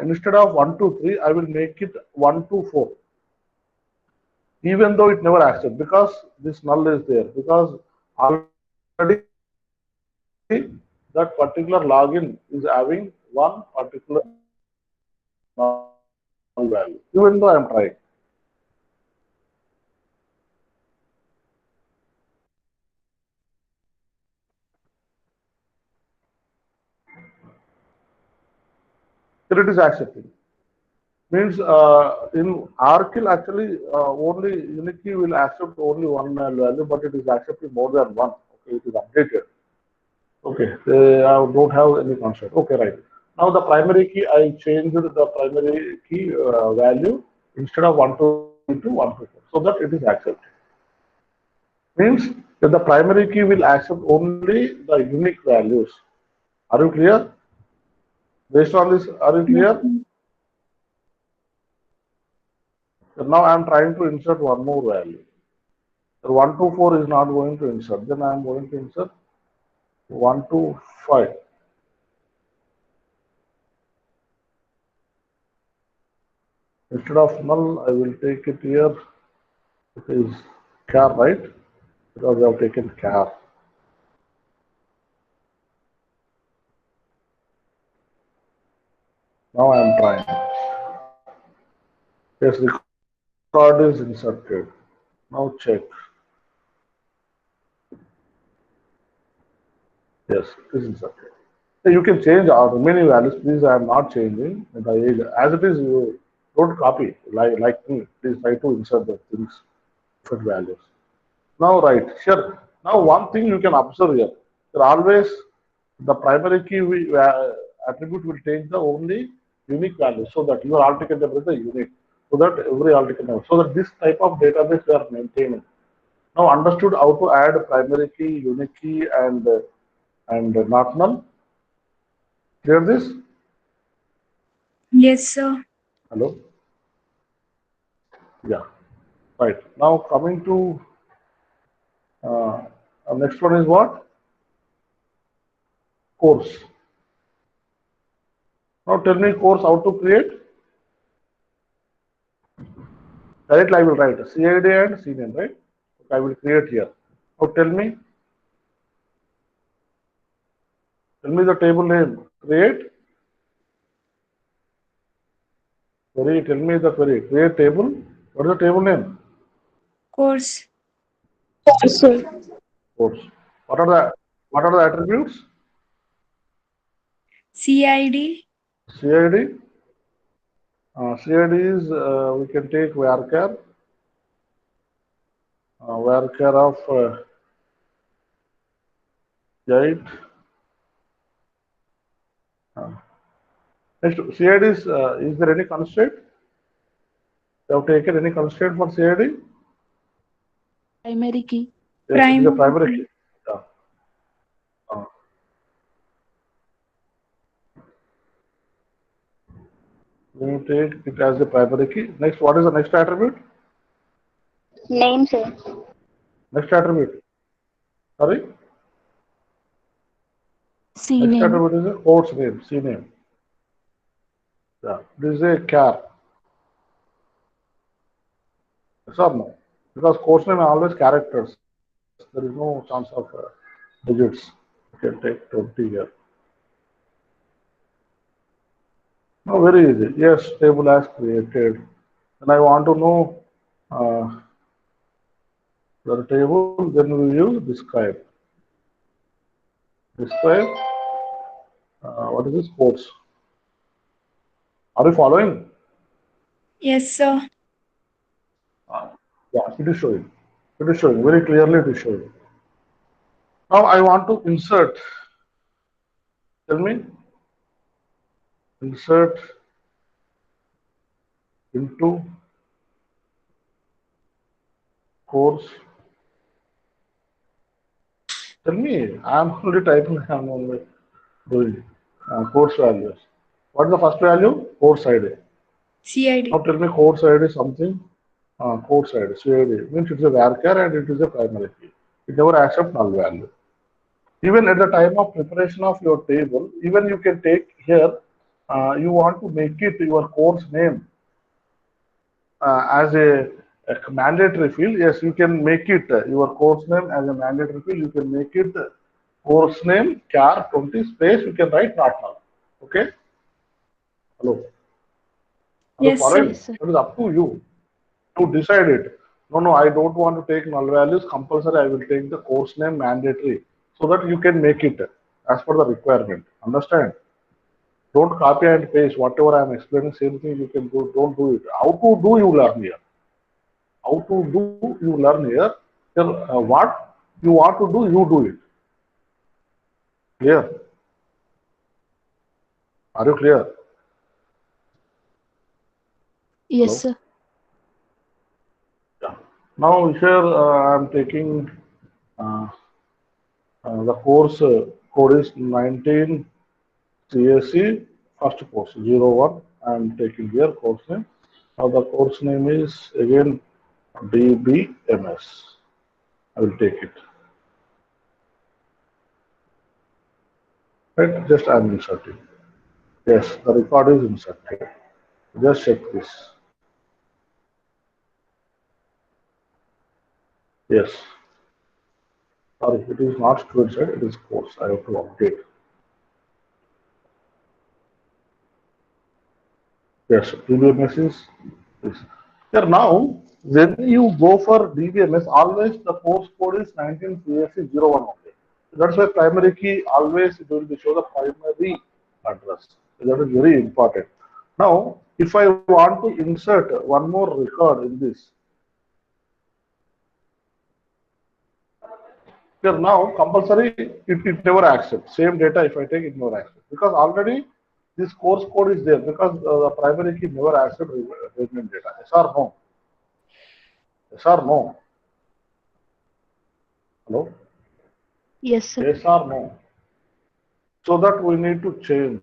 Instead of 1 to 3, I will make it 1 to 4. Even though it never accepts, because this null is there, because already that particular login is having one particular null value, even though I am trying. Here it is accepting. Means in RKill actually only unique key will accept only one value, but it is accepting more than one. Okay, it is updated. Okay, they don't have any concept. Okay, right. Now the primary key, I changed the primary key value instead of 1 to 3 to 1 to 4, so that it is accepted. Means that the primary key will accept only the unique values. Are you clear? Based on this, are you clear? So now I am trying to insert one more value. So 1 to 4 is not going to insert. Then I am going to insert 1 to 5. Instead of null, I will take it here. It is char, right? Because I have taken char. Now I am trying. Yes, record is inserted. Now check. Yes, it is inserted. So you can change our remaining values. Please, I am not changing the age. As it is, you don't copy like me. Please try to insert the things, different values. Now, right, sure. Now, one thing you can observe here, there always the primary key attribute will take the only unique value, so that your altogether is a unique, so that every altogether, so that this type of database we are maintaining. Now, understood how to add primary key, unique key, and not null. Clear this? Yes, sir. Hello. Yeah. Right. Now coming to next one is what? Course. Now tell me course how to create. Directly I will write CID and CNAME, right? Okay, I will create here. Now tell me the table name. Create. Query. Tell me the query. Create table. What is the table name? Course. Course. What are the attributes? CID. CID. CID is we can take varchar. Varchar of 8. Next, CID is there any constraint? You have taken any constraint for CID? Primary key. Yes, it is a primary key. Yeah. We take it as the primary key. Next, what is the next attribute? Name, sir. Next attribute. Sorry? Next CNAME. attribute is a course name, CNAME. Yeah, this is a char. Yes or no? Because course name are always characters. There is no chance of digits. You can take 20 here. No, very easy. Yes, table has created. And I want to know the table, then we use describe. Describe, what is this course? Are you following? Yes, sir. Yeah, it is showing. It is showing very clearly. It is showing. Now I want to insert. Tell me, insert into course. Tell me, I am only typing. I am only doing course values. What is the first value? Course ID. CID. Now tell me course ID something. Course ID. CID means it is a varchar and it is a primary key. It never accepts null value. Even at the time of preparation of your table, even you can take here, you want to make it your course name as a mandatory field. Yes, you can make it your course name as a mandatory field. You can make it course name char 20 space. You can write not null. Okay. Hello. Are you Yes, sir. following? Yes, sir. It is up to you to decide it. No, no, I don't want to take null values. Compulsory, I will take the course name mandatory so that you can make it as per the requirement. Understand? Don't copy and paste whatever I am explaining. Same thing you can do. Don't do it. How to do you learn here. How to do you learn here. Here, what you want to do, you do it. Clear? Are you clear? Yes, Hello? sir. Yeah. Now here I am taking the course code is 19 CSE first course 01. I am taking here course name. Now the course name is again DBMS. I will take it. Right? Just I am inserting. Yes, the record is inserted. Just check this. Yes. Sorry, it is not student side, it is course. I have to update. Yes, DBMS is this. Here now, when you go for DBMS, always the course code is 19 CSE 01 only. That's why primary key always it will be show the primary address. That is very important. Now, if I want to insert one more record in this, here now compulsory it never accepts. Same data if I take it never accepts because already this course code is there because the primary key never accepts redundant data. Yes or no? Yes or no? Hello? Yes, sir. Yes or no? So that we need to change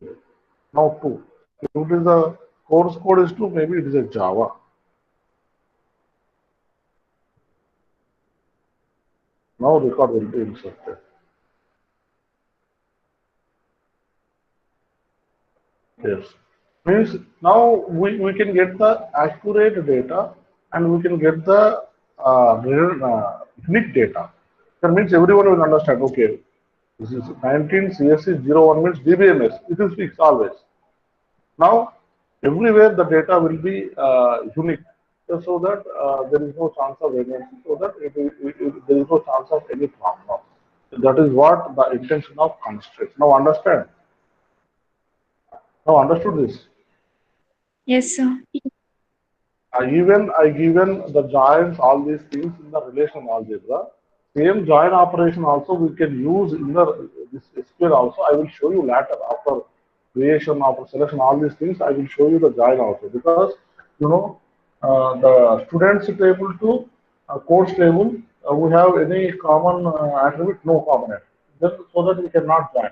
now to. If it is a course code is 2, maybe it is a Java. Now record will be inserted. Yes. Means now we can get the accurate data and we can get the unique data. That means everyone will understand, okay, this is 19 CSE 01 means DBMS. It is fixed always. Now, everywhere the data will be unique, so that there is no chance of redundancy, so that there is no chance of any problem. That is what the intention of constraint. Now understand. Now understood this. Yes, sir. I given the joins all these things in the relational algebra. Same join operation also we can use in the this SQL also. I will show you later after creation, after selection, all these things. I will show you the join also because you know the students table to course table we have any common attribute, no common attribute. Then so that we cannot join.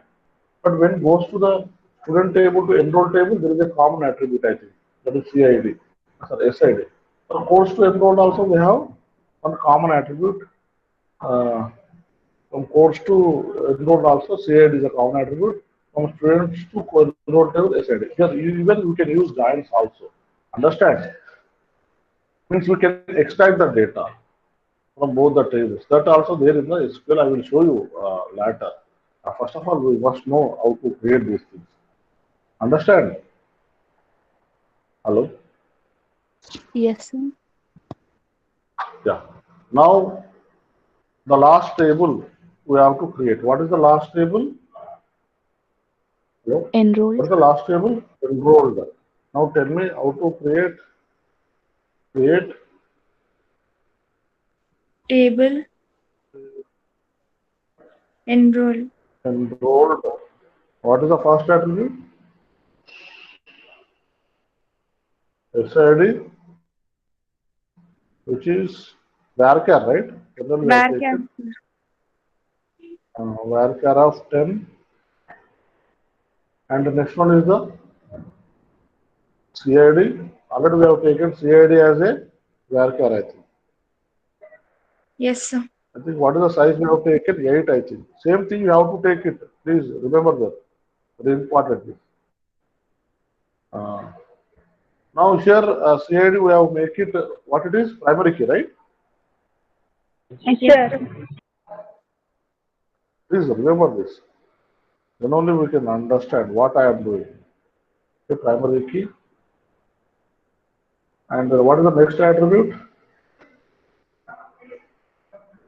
But when it goes to the student table to enroll table, there is a common attribute, I think. That is CID, sorry, SID. For course to enroll also, we have one common attribute. From course to enroll also, CID is a common attribute. from students to enroll table SID. Here, even we can use joins also. Understand? Means we can extract the data from both the tables. That also there in the SQL. I will show you later. First of all, we must know how to create these things. Understand? Hello? Yes, sir. Yeah. Now, the last table we have to create. What is the last table? Hello? What Enrolled. is the last table? Enrolled. Now tell me how to create Table. Enroll. enrolled. What is the first attribute? SID, which is varchar, right? Generally we have Varchar. taken varchar of 10, and the next one is the CID. Already we have taken CID as a varchar, I think. Yes, sir. I think what is the size we have taken? 8, I think. Same thing you have to take it. Please remember that. Very important. Uh, Now here CID we have make it what it is, primary key, right? Yes, sir. Please remember this. Then only we can understand what I am doing. The primary key. And what is the next attribute?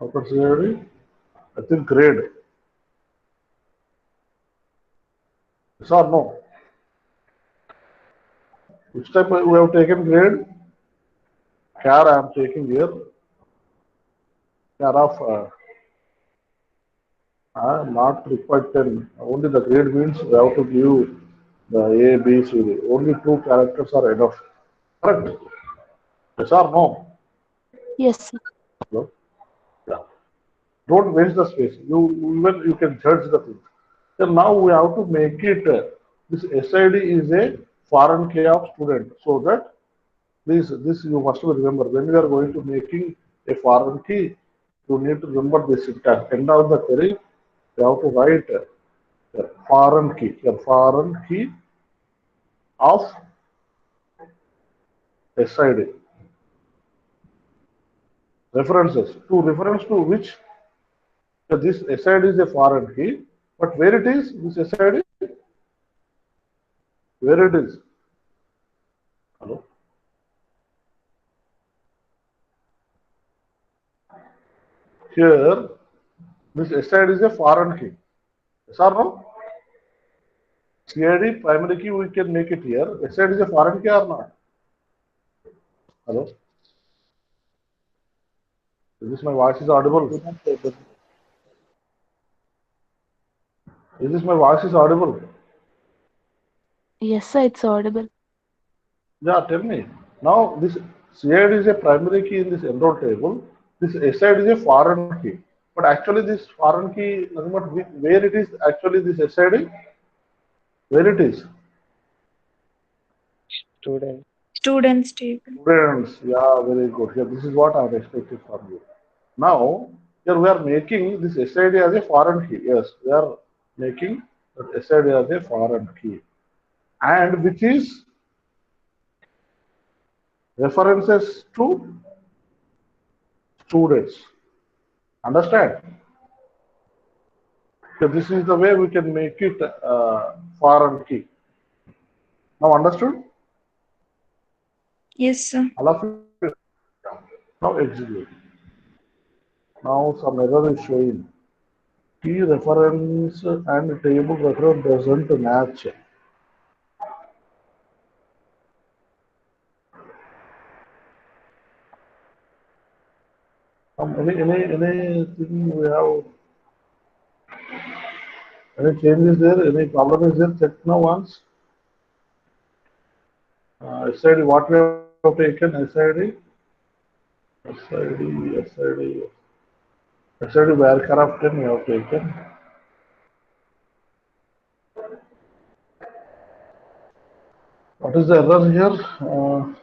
After CID, I think grade. Yes or no? Which type we have taken grade? Char I am taking here. Char of not required 10. Only the grade means we have to give the A, B, C, D. Only 2 characters are enough. Correct? Yes or no? Yes, sir. Hello? Yeah. Don't waste the space. You can judge the thing. Then now we have to make it. This SID is a foreign key of student, so that this you must remember when we are going to making a foreign key. You need to remember this syntax. End of the query, you have to write a foreign key of SID. References to reference to which this SID is a foreign key, but where it is, this SID, where it is. Hello? Here, this SID is a foreign key. Yes or no? CID primary key we can make it here. SID is a foreign key or not? Hello? Is this my voice is audible? Is this my voice is audible? Yes, sir. It's audible. Yeah, tell me. Now this CID is a primary key in this enroll table. This SID is a foreign key. But actually this foreign key, nothing but where it is actually this SID? Where it is? Student. Students table. Students. Yeah, very good. Here, this is what I am expecting from you. Now, here we are making this SID as a foreign key. Yes, we are making that SID as a foreign key. And which is references to students. Understand? So this is the way we can make it foreign key. Now understood? Yes, sir. All of you? Now execute. Now some error is showing. Key reference and table reference doesn't match. Anything we have? Any changes there? Any problem is there? Check now once. SID, what we have taken? SID, where character we have taken. What is the error here?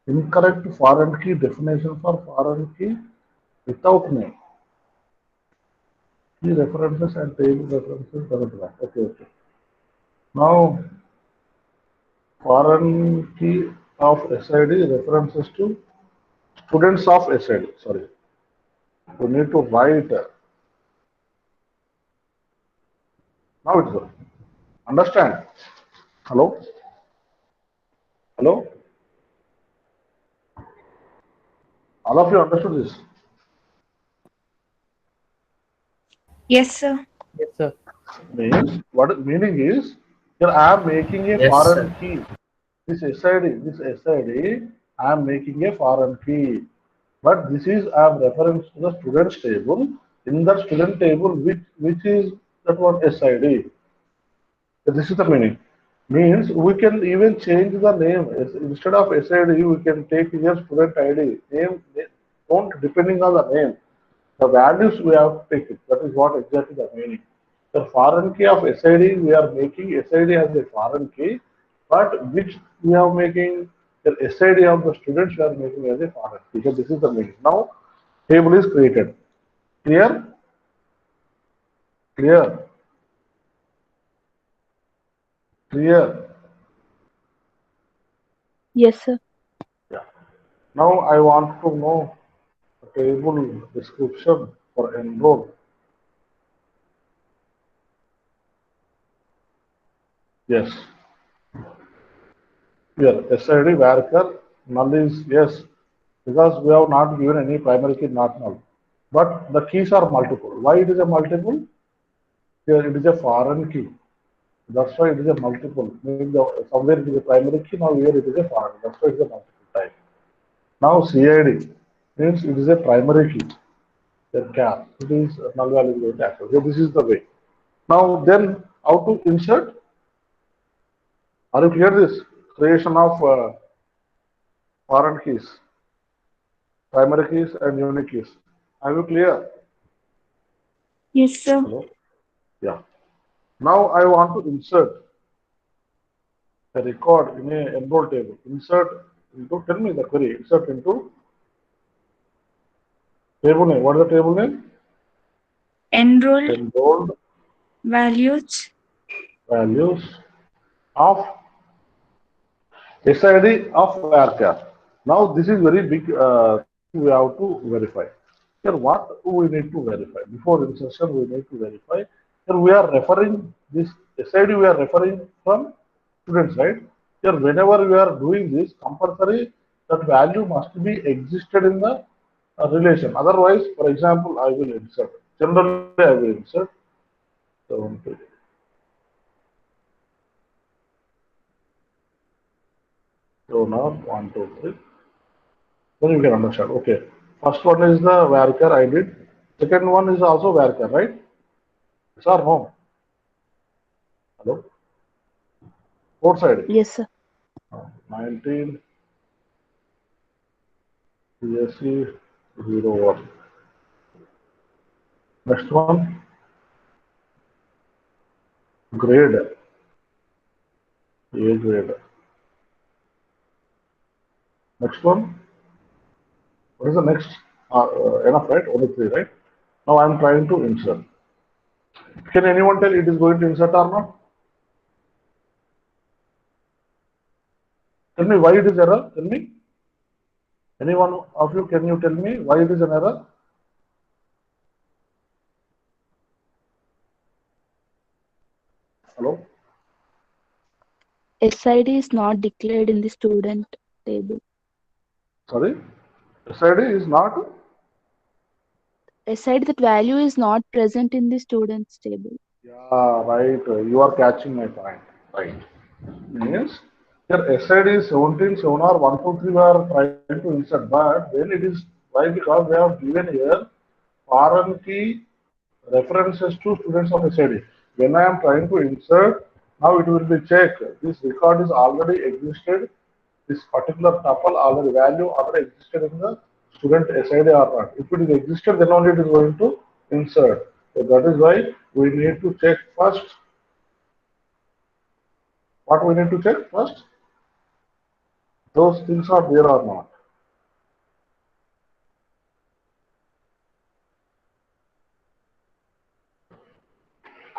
Incorrect foreign key definition for foreign key without name. Key references and table references. Blah, blah, blah. Okay, okay. Now, foreign key of SID references to students of SID. Sorry, we need to write. Now it's good. Understand? Hello? Hello? All of you understood this? Yes, sir. Yes, sir. Means what meaning is here I am making a Yes, foreign sir. key. This SID, I am making a foreign key. But this is I am reference to the students table. In the student table, which is that one SID. This is the meaning. Means we can even change the name. Instead of SID, we can take here student ID. Don't depending on the name. The values we have to take it. That is what exactly the meaning. The foreign key of SID, we are making SID as a foreign key, but which we are making the SID of the students we are making as a foreign key. So this is the meaning. Now table is created. Clear? Clear? Clear? Yes, sir. Yeah. Now I want to know the table description for enroll. Yes. Here, SID varchar null is yes, because we have not given any primary key not null. But the keys are multiple. Why it is a multiple? Here it is a foreign key. That's why it is a multiple. Meaning somewhere it is a primary key, now here it is a foreign. That's why it is a multiple type. Now CID means it is a primary key. Then char. It is null value is going to access. So this is the way. Now then how to insert? Are you clear this? Creation of foreign keys, primary keys and unique keys. Are you clear? Yes, sir. Hello? Yeah. Now I want to insert a record in a enroll table. Insert into, tell me the query, insert into table name. What is the table name? Enrolled Enrolled values. values of SID of varchar. Now this is very big thing we have to verify. Here what we need to verify? Before insertion we need to verify. Here we are referring this SID we are referring from students, right? Here whenever we are doing this compulsory that value must be existed in the relation. Otherwise, for example, I will insert. Generally I will insert. So, now 1, 2, 3. Then you can understand. Okay. First one is the varchar I did. Second one is also varchar, right? Yes or no? Hello? Both side. Yes, sir. 19 CSC 01. Next one, grade. A grade. Next one, what is the next? Enough, right? Only 3, right? Now I am trying to insert. Can anyone tell it is going to insert or not? Tell me why it is error. Tell me. Any one of you, can you tell me why it is an error? Hello? SID is not declared in the student table. Sorry? SID is not. SID, that value is not present in the students table. Yeah, right. You are catching my point. Right. Means your SID is 17, 7 or 1, 2, 3 we are trying to insert, but then it is why? Because they have given here foreign key references to students of SID. When I am trying to insert, now it will be checked. This record is already existed. This particular tuple already value already existed in the student SID or not. If it is existed, then only it is going to insert. So that is why we need to check first. What we need to check first? Those things are there or not.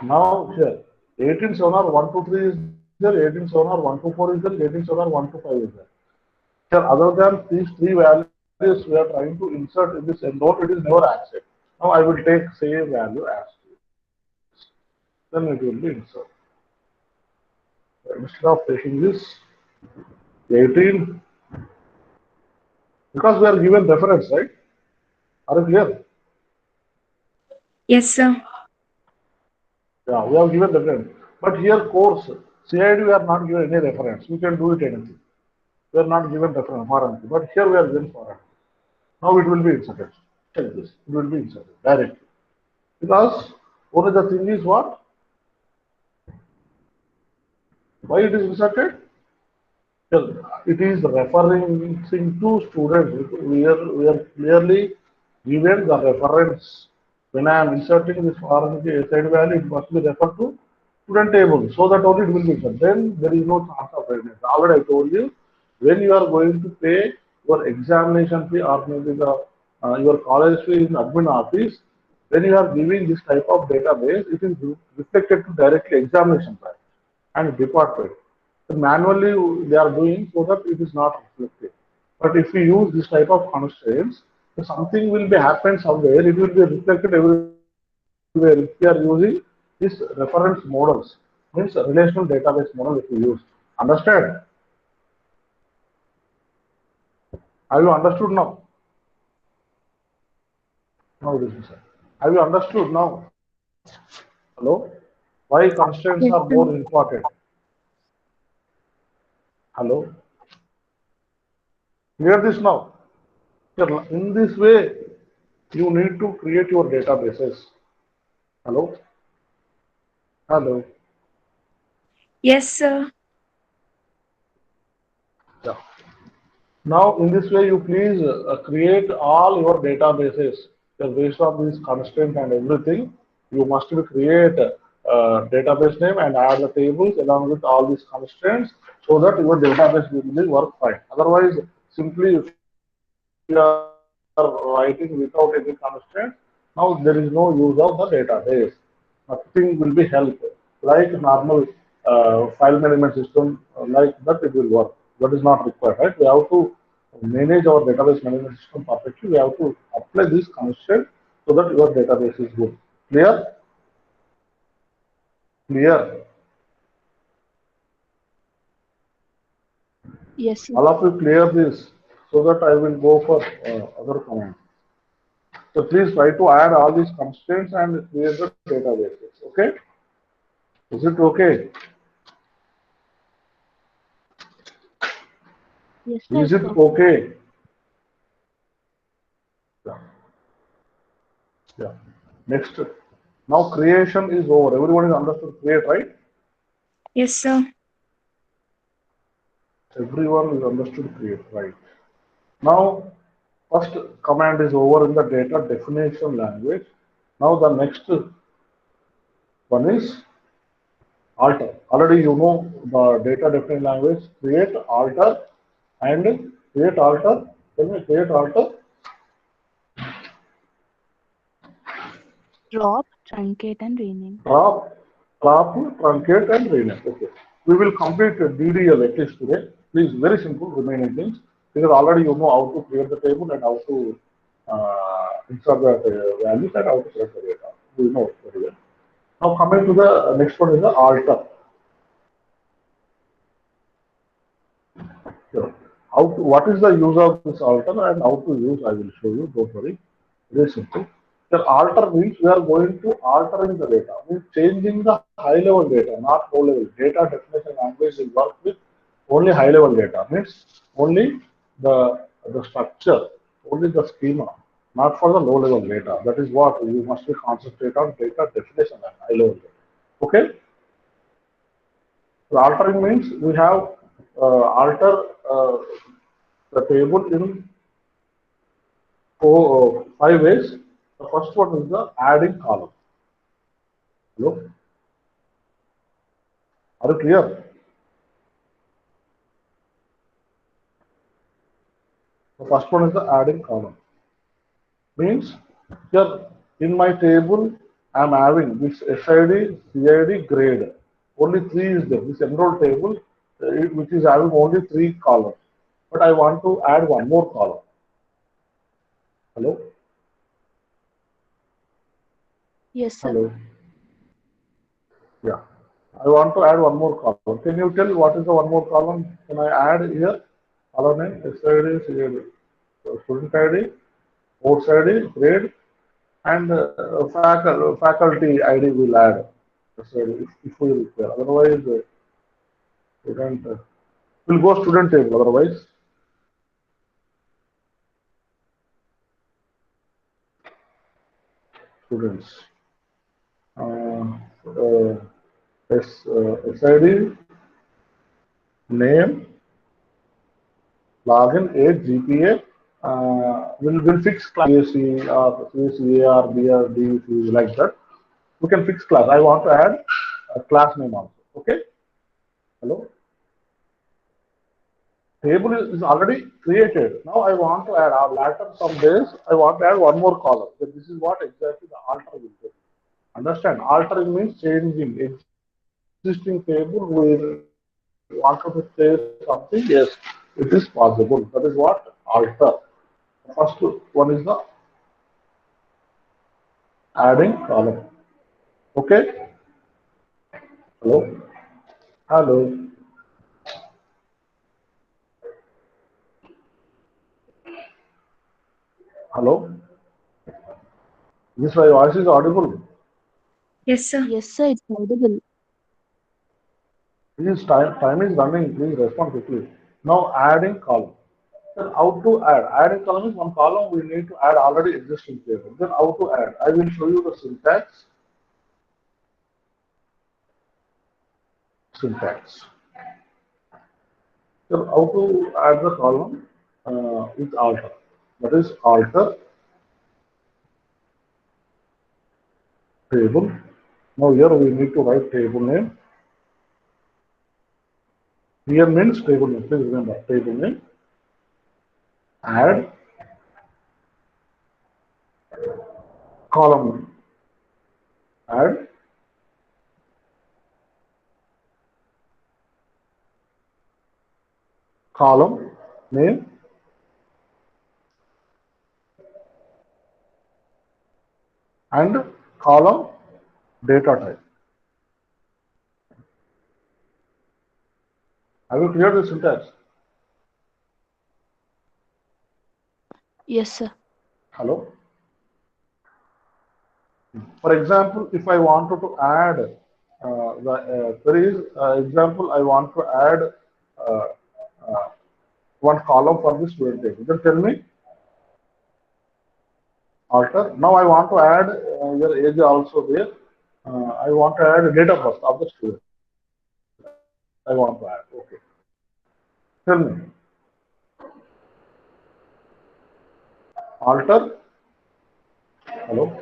Now here, 18.7 or 123 is there, 18.7 or 124 is there, 18.7 or 125 is there. Here, other than these three values we are trying to insert in this enroll, it is never accepted. Now I will take same value as this. Then it will be insert. Instead of taking this 18, because we are given reference, right? Are you clear? Yes, sir. Yeah, we have given reference. But here course, CID we are not given any reference. We can do it anything. We are not given reference for anything. But here we are given for it. Now it will be inserted. Check this. It will be inserted directly. Because only the thing is what? Why it is inserted? Well, it is referencing to students. We are clearly given the reference. When I am inserting this foreign side value, it must be referred to student table, so that only it will be inserted. Then there is no chance of failure. Already I told you, when you are going to pay your examination fee or maybe the your college fee in admin office, when you are giving this type of database, it is reflected to directly examination price and department. So manually they are doing so that it is not reflected. But if we use this type of constraints, so something will be happen somewhere, it will be reflected everywhere. If we are using this reference models, means relational database model if we use. Understand? Have you understood now? Now it is sir. Have you understood now? Hello? Why constraints are Yes, more sir. important? Hello? Clear this now? In this way, you need to create your databases. Hello? Hello? Yes, sir. Yeah. Now, in this way, you please create all your databases. Based on these constraints and everything, you must create database name and add the tables along with all these constraints so that your database will be work fine. Otherwise, simply if you are writing without any constraints, now there is no use of the database. Nothing will be help. Like normal file management system, like that it will work. That is not required, right? We have to manage our database management system perfectly. We have to apply this constraint so that your database is good. Clear? Clear? Yes, sir. All of you clear this so that I will go for other command. So please try to add all these constraints and create the databases. Okay? Is it okay? Yes, sir. Is It's it perfect. okay? Yeah. Yeah. Next. Now creation is over. Everyone is understood create, right? Yes, sir. Everyone is understood create, right? Now, first command is over in the data definition language. Now the next one is alter. Already you know the data definition language, create, alter, and create alter. Can we create alter? Drop, truncate, and rename. Drop, truncate, and rename. Okay. We will complete DDL at least today. Please, very simple remaining things. Because already you know how to create the table and how to insert the values and how to select the data. We know very well. Now coming to the next one is the alter. Sure. What is the use of this alter and how to use, I will show you, don't worry. Very simple. The alter means we are going to altering the data, means changing the high level data, not low level. Data definition language will work with only high level data, means only the structure, only the schema, not for the low level data. That is what you must be concentrate on data definition and high level data. Okay? The altering means we have alter the table in five ways. The first one is the adding column. Hello, are you clear? The first one is the adding column. Means here in my table I'm having this SID, CID, grade. Only three is there. This enroll table, which is having only three columns. But I want to add one more column. Hello? Yes, sir. Hello? Yeah. I want to add one more column. Can you tell what is the one more column? Can I add here? Column name, SID, CID. So student ID, course ID, grade, and faculty ID will add. So if we require. Otherwise, student will go student table. Otherwise, students. SID, name, login, age, GPA. Will fix class CSE or CSE or BRD if you like that. We can fix class. I want to add a class name also. Okay. Hello. Table is already created. Now I want to add later some days. I want to add one more column. So this is what exactly the alter will do. Understand? Altering means changing existing table. We want to say something. Yes, it is possible. That is what alter. First one is the adding column. Okay. Hello. Hello. Hello. This my voice is audible. Yes, sir. Yes, sir. It's audible. Please, time is running. Please respond quickly. Now adding column. Then how to add? Adding column is one column we need to add already existing table. Then how to add? I will show you the syntax. Syntax. So how to add the column with alter. That is alter table. Now here we need to write table name. Here means table name. Please remember table name. Add column name. Add column name and column data type. Have you cleared the syntax? Yes, sir. Hello? For example, if I wanted to add there is example, I want to add uh, uh, one column for the student table. Then tell me, alter. Now I want to add your age also there. I want to add date of birth of the student. I want to add. Okay. Tell me, alter. Hello.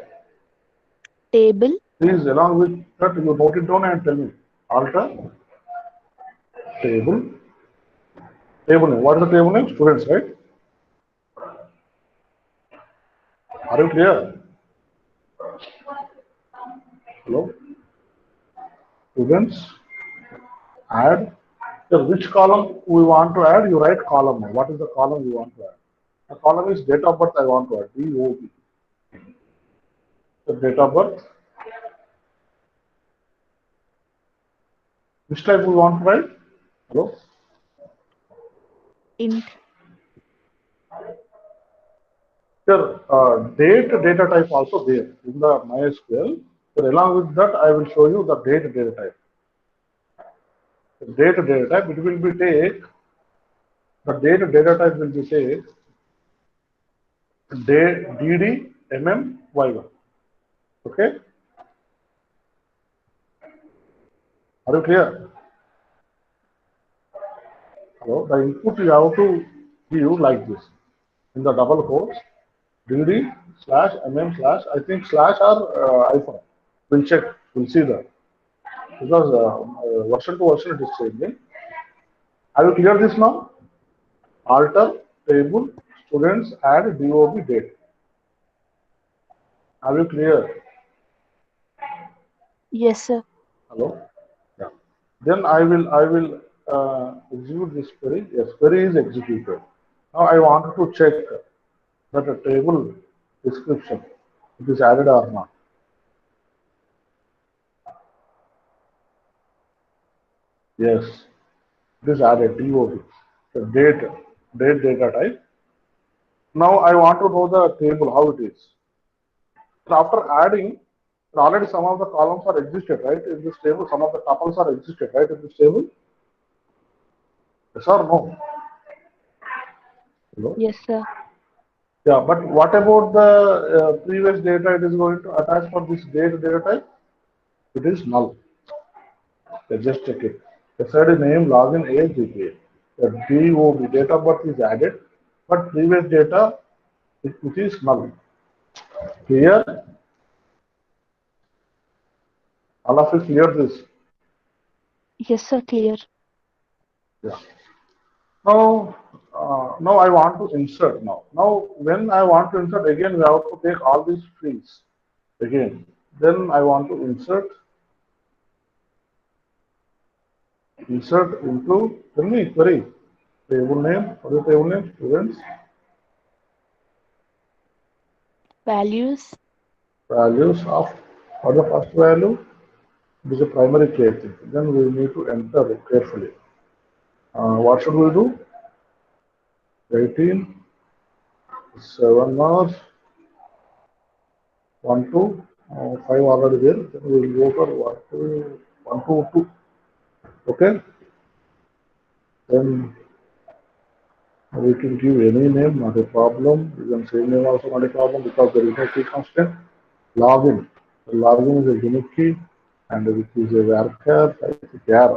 Table. Please, along with that, you note it down and tell me. Alter table. Table name. What is the table name? Students, right? Are you clear? Hello? Students, add. So which column we want to add? You write column name. What is the column you want to add? The column is date of birth I want to add. DOB. The date of birth. Which type we want to write? Hello? Int. Here, date data type also there in the MySQL. So along with that, I will show you the date data type. The date data type, it will be take, the date data type will be take DD, MM, Y1. Okay? Are you clear? So the input you have to give like this. In the double quotes, DD slash MM slash, I think slash or hyphen. We'll check, we'll see that. Because version to version it is changing. Have you cleared this now? Alter table students add DOB date. Have you clear? Yes, sir. Hello? Yeah. Then I will execute this query. Yes, query is executed. Now I wanted to check that a table description it is added or not. Yes, it is added DOB. The date data type. Now I want to know the table how it is. So after adding, already some of the columns are existed, right? In this table, some of the tuples are existed, right? In this table. Yes or no? Hello? Yes, sir. Yeah, but what about the previous data it is going to attach for this date data type? It is null. Just check it. The third name, login, age, GPA. The DOB, date of birth is added, but previous data, it is null. Clear? All of you clear this? Yes, sir. Clear. Yeah. Now I want to insert now. Now, when I want to insert again, we have to take all these fields again. Then I want to insert into, tell me, query, table name, what is the table name, students, Values. values of, what is the first value? It is a primary key, I think. Then we need to enter it carefully. What should we do? 18, 7 hours, 1 2, 5 already there. Then we will go for 1 2, 2. Okay? Then we can give any name, not a problem. You can say name also not a problem because there is no key constant. Login. The login is a unique key and which is a varchar, I think char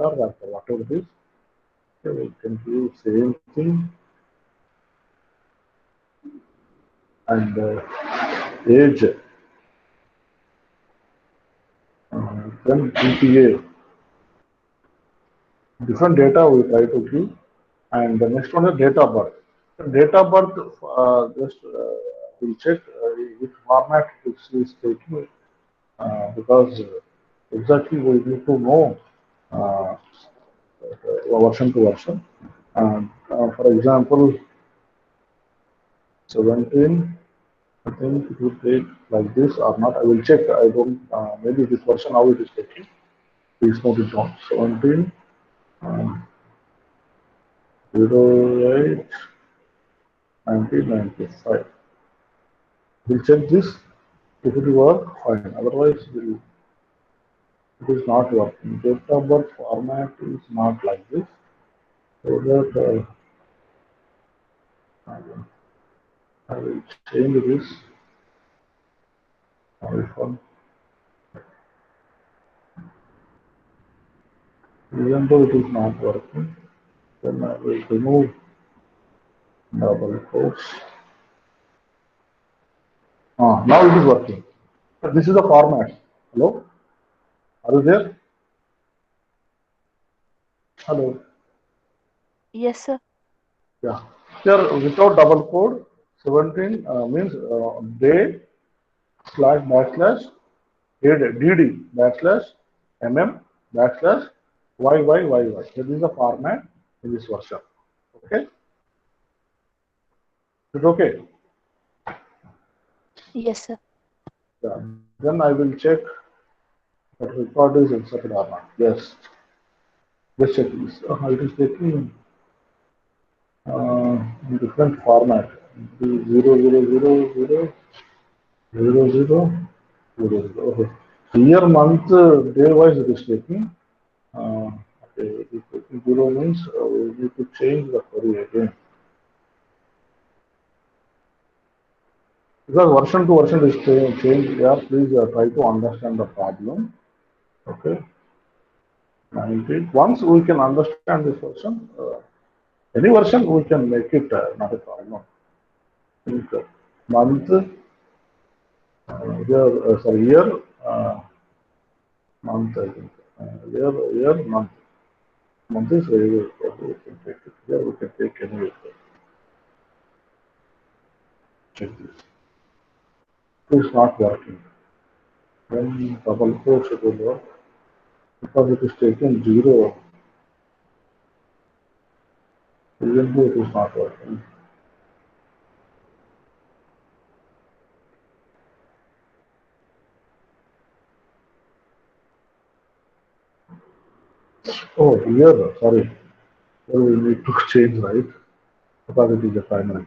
or varchar, whatever it is. Okay, we can do same thing and age. Then GPA. Different data we try to give. And the next one is date of birth. The date of birth, just we'll check which format it is taking because exactly we need to know uh, version to version. For example, 17, I think it will take like this or not. I will check. I don't, maybe this version how it is taking. Please note it down. 17, 08, 1995. We'll check this. If it work, fine. Otherwise, it is not working. Date of birth format is not like this. So that I will change this. Even though it is not working, then I will remove double quotes. Now it is working. This is the format. Hello? Are you there? Hello? Yes, sir. Yeah. Here, without double quote, 17 means day slash backslash DD backslash backslash YYYY. This is the format in this version. Okay? Is it okay? Yes, sir. Yeah. Then I will check that record is inserted or not. Yes. Let's check this. It is taking in different format. 0000000. Okay. Year, month, day wise it is taking. Okay, it is taking 0 means we need to change the query again. Because version to version is changed. Yeah, please try to understand the problem. Okay. 19. Once we can understand this version, any version we can make it not a problem. Think, month, year, month, I think. Year, month. Month is very good. Okay, we can take it here. We can take any. Check this. It is not working. Then double quotes it will work because it is taken 0. Even though it is not working. Oh, here, sorry. Here we need to change, right? Because it is a primary.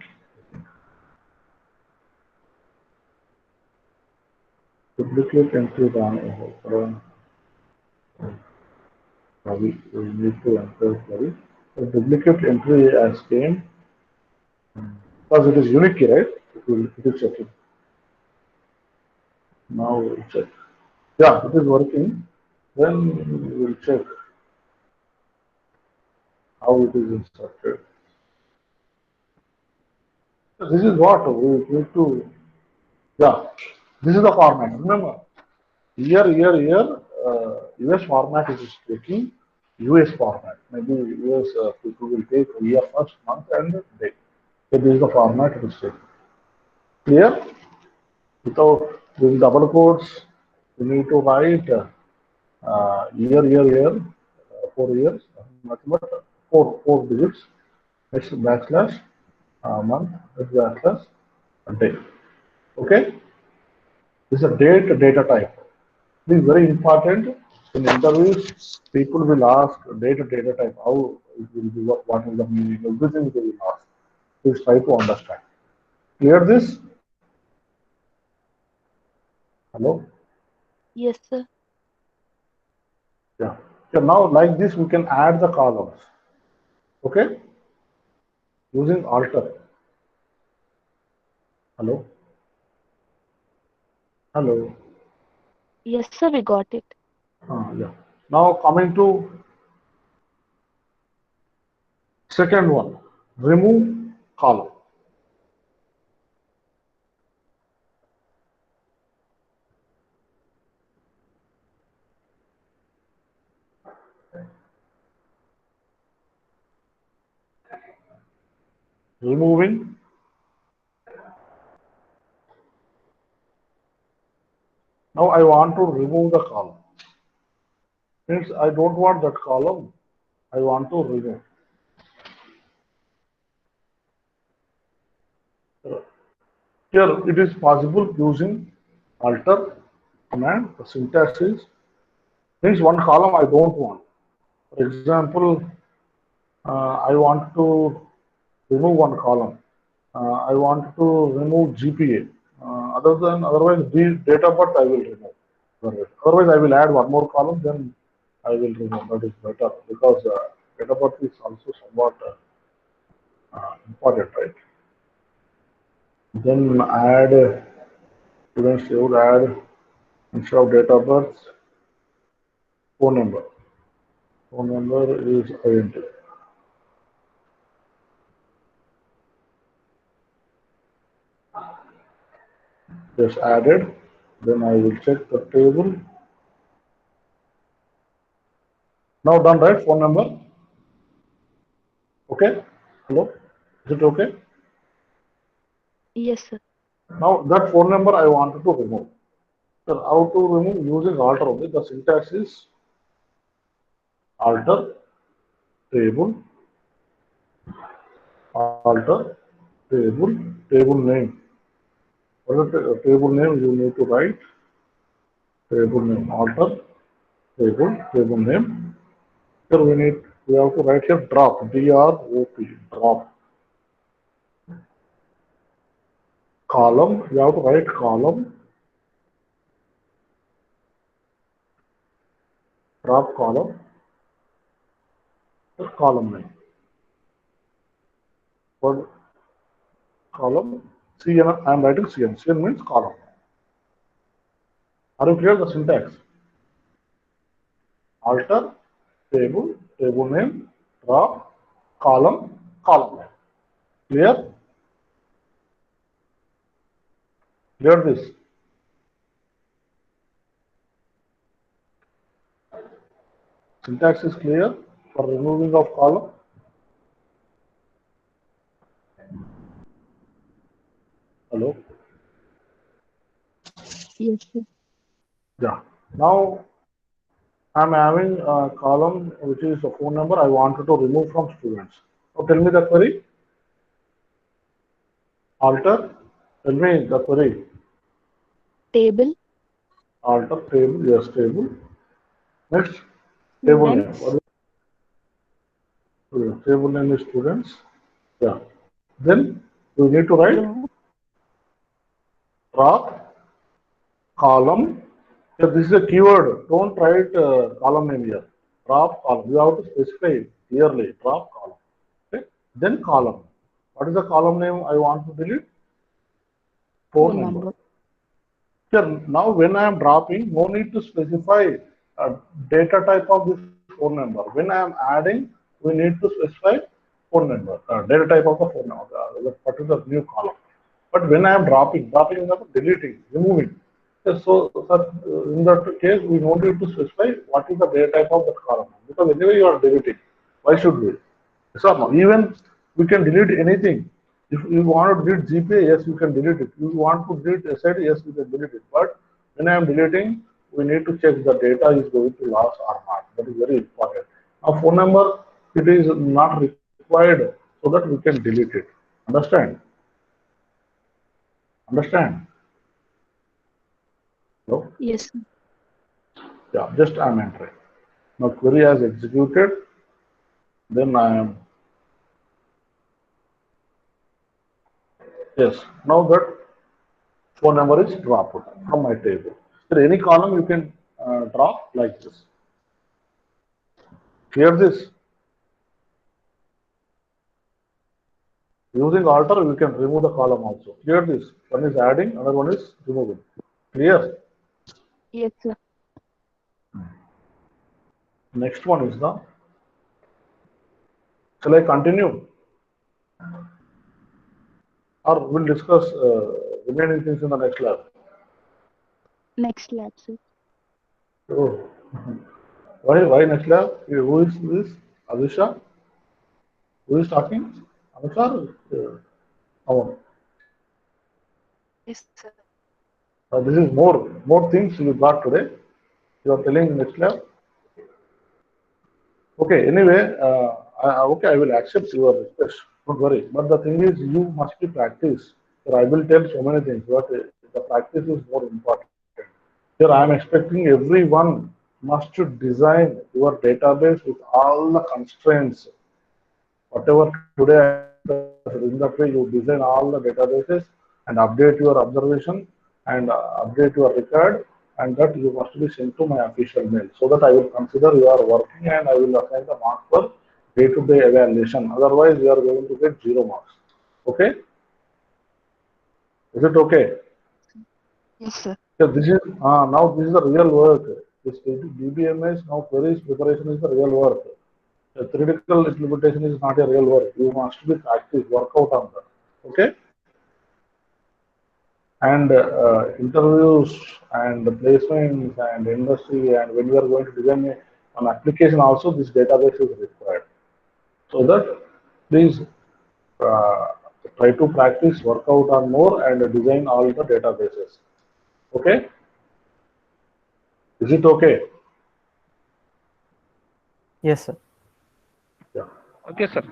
Duplicate entry down. We need to enter, sorry. The duplicate entry as came because it is unique key, right? It is checking. Now we'll check. Yeah, it is working. Then we'll check how it is instructed. This is what we need to, yeah, this is the format. Remember, here, US format is taking US format. Maybe US people will take year, first, month, and day. So this is the format it is taking. Clear? Without doing double quotes, we need to write year, 4 years, nothing but four digits. Next backslash month, next backslash day. Okay? This is a data type. This is very important. In interviews, people will ask data type, how it will be, what is the meaning, everything they will ask. Please try to understand. Clear this? Hello? Yes, sir. Yeah. So now like this, we can add the columns. Okay? Using alter. Hello? Hello? Yes, sir, we got it. Yeah. Now coming to second one, remove column. Removing. Now I want to remove the column. Means I don't want that column. I want to remove. Here it is possible using alter command. The syntax is means one column I don't want. For example, I want to remove one column. I want to remove GPA. Otherwise, date of birth I will remove. Otherwise, I will add one more column. Then I will remove. That is better because date of birth is also somewhat important, right? Then add. Students should add instead of date of birth, phone number. Phone number is identity. Just added. Then I will check the table. Now done, right? Phone number. Okay. Hello. Is it okay? Yes, sir. Now that phone number I wanted to remove. So how to remove using alter only? The syntax is alter table, alter table name. What is the table name? You need to write table name, alter table name. Here we have to write here drop, D-R-O-P, drop. Column, you have to write column, drop column name. For column, CN, I am writing CN. CN means column. Are you clear the syntax? Alter, table name, drop, column name. Clear? Clear this? Syntax is clear for removing of column. Hello? Yes, sir. Yeah. Now I'm having a column which is a phone number I wanted to remove from students. Now tell me the query. Alter. Tell me the query. Table. Alter table. Yes, table. Next, table name. Students. What is table name is students. Yeah. Then we need to write Row. drop column. Yeah, this is a keyword. Don't write column name here. Drop column. You have to specify clearly. Drop column. Okay. Then column. What is the column name I want to delete? Phone number. Here, now when I am dropping, no need to specify a data type of this phone number. When I am adding, we need to specify phone number, data type of the phone number, the particular new column. But when I am dropping is not deleting, removing. Yes, so, sir, in that case, we no need to specify what is the data type of that column, because anyway you are deleting. Why should we? Yes or no? Even we can delete anything. If you want to delete GPA, yes, you can delete it. If you want to delete SID, yes, you can delete it. But when I am deleting, we need to check the data is going to loss or not. That is very important. Now, phone number, it is not required so that we can delete it. Understand? Understand? No? Yes, sir. Yeah, just I am entering. Now, query has executed. Then I am, yes, now that phone number is dropped from my table. So any column you can drop like this. Clear this. Using alter, we can remove the column also. Clear this. One is adding, another one is removing. Clear. Yes, sir. Next one is the. Shall I continue? Or we'll discuss remaining things in the next lab. Next lab, sir. Oh. Why next lab? Who is this? Adisha? Who is talking? Anushar? Oh. Yes, sir. This is more things you got today. You are telling next lab. Okay. Anyway, okay, I will accept your request. Don't worry. But the thing is, you must be practice. Here I will tell so many things, but the practice is more important. Here I am expecting everyone must to design your database with all the constraints. Whatever today I discussed, in that way you design all the databases and update your observation and update your record, and that you must be sent to my official mail so that I will consider you are working and I will assign the mark for day-to-day evaluation. Otherwise, you are going to get 0 marks. Okay? Is it okay? Yes, sir. So this is now this is the real work. This DBMS now queries preparation is the real work. The theoretical implementation is not a real work. You must be practice, work out on that. Okay? And interviews and placements and industry, and when you are going to design an application also, this database is required. So that please uh, try to practice, work out on more and design all the databases. Okay? Is it okay? Yes, sir. Yeah. Okay, sir.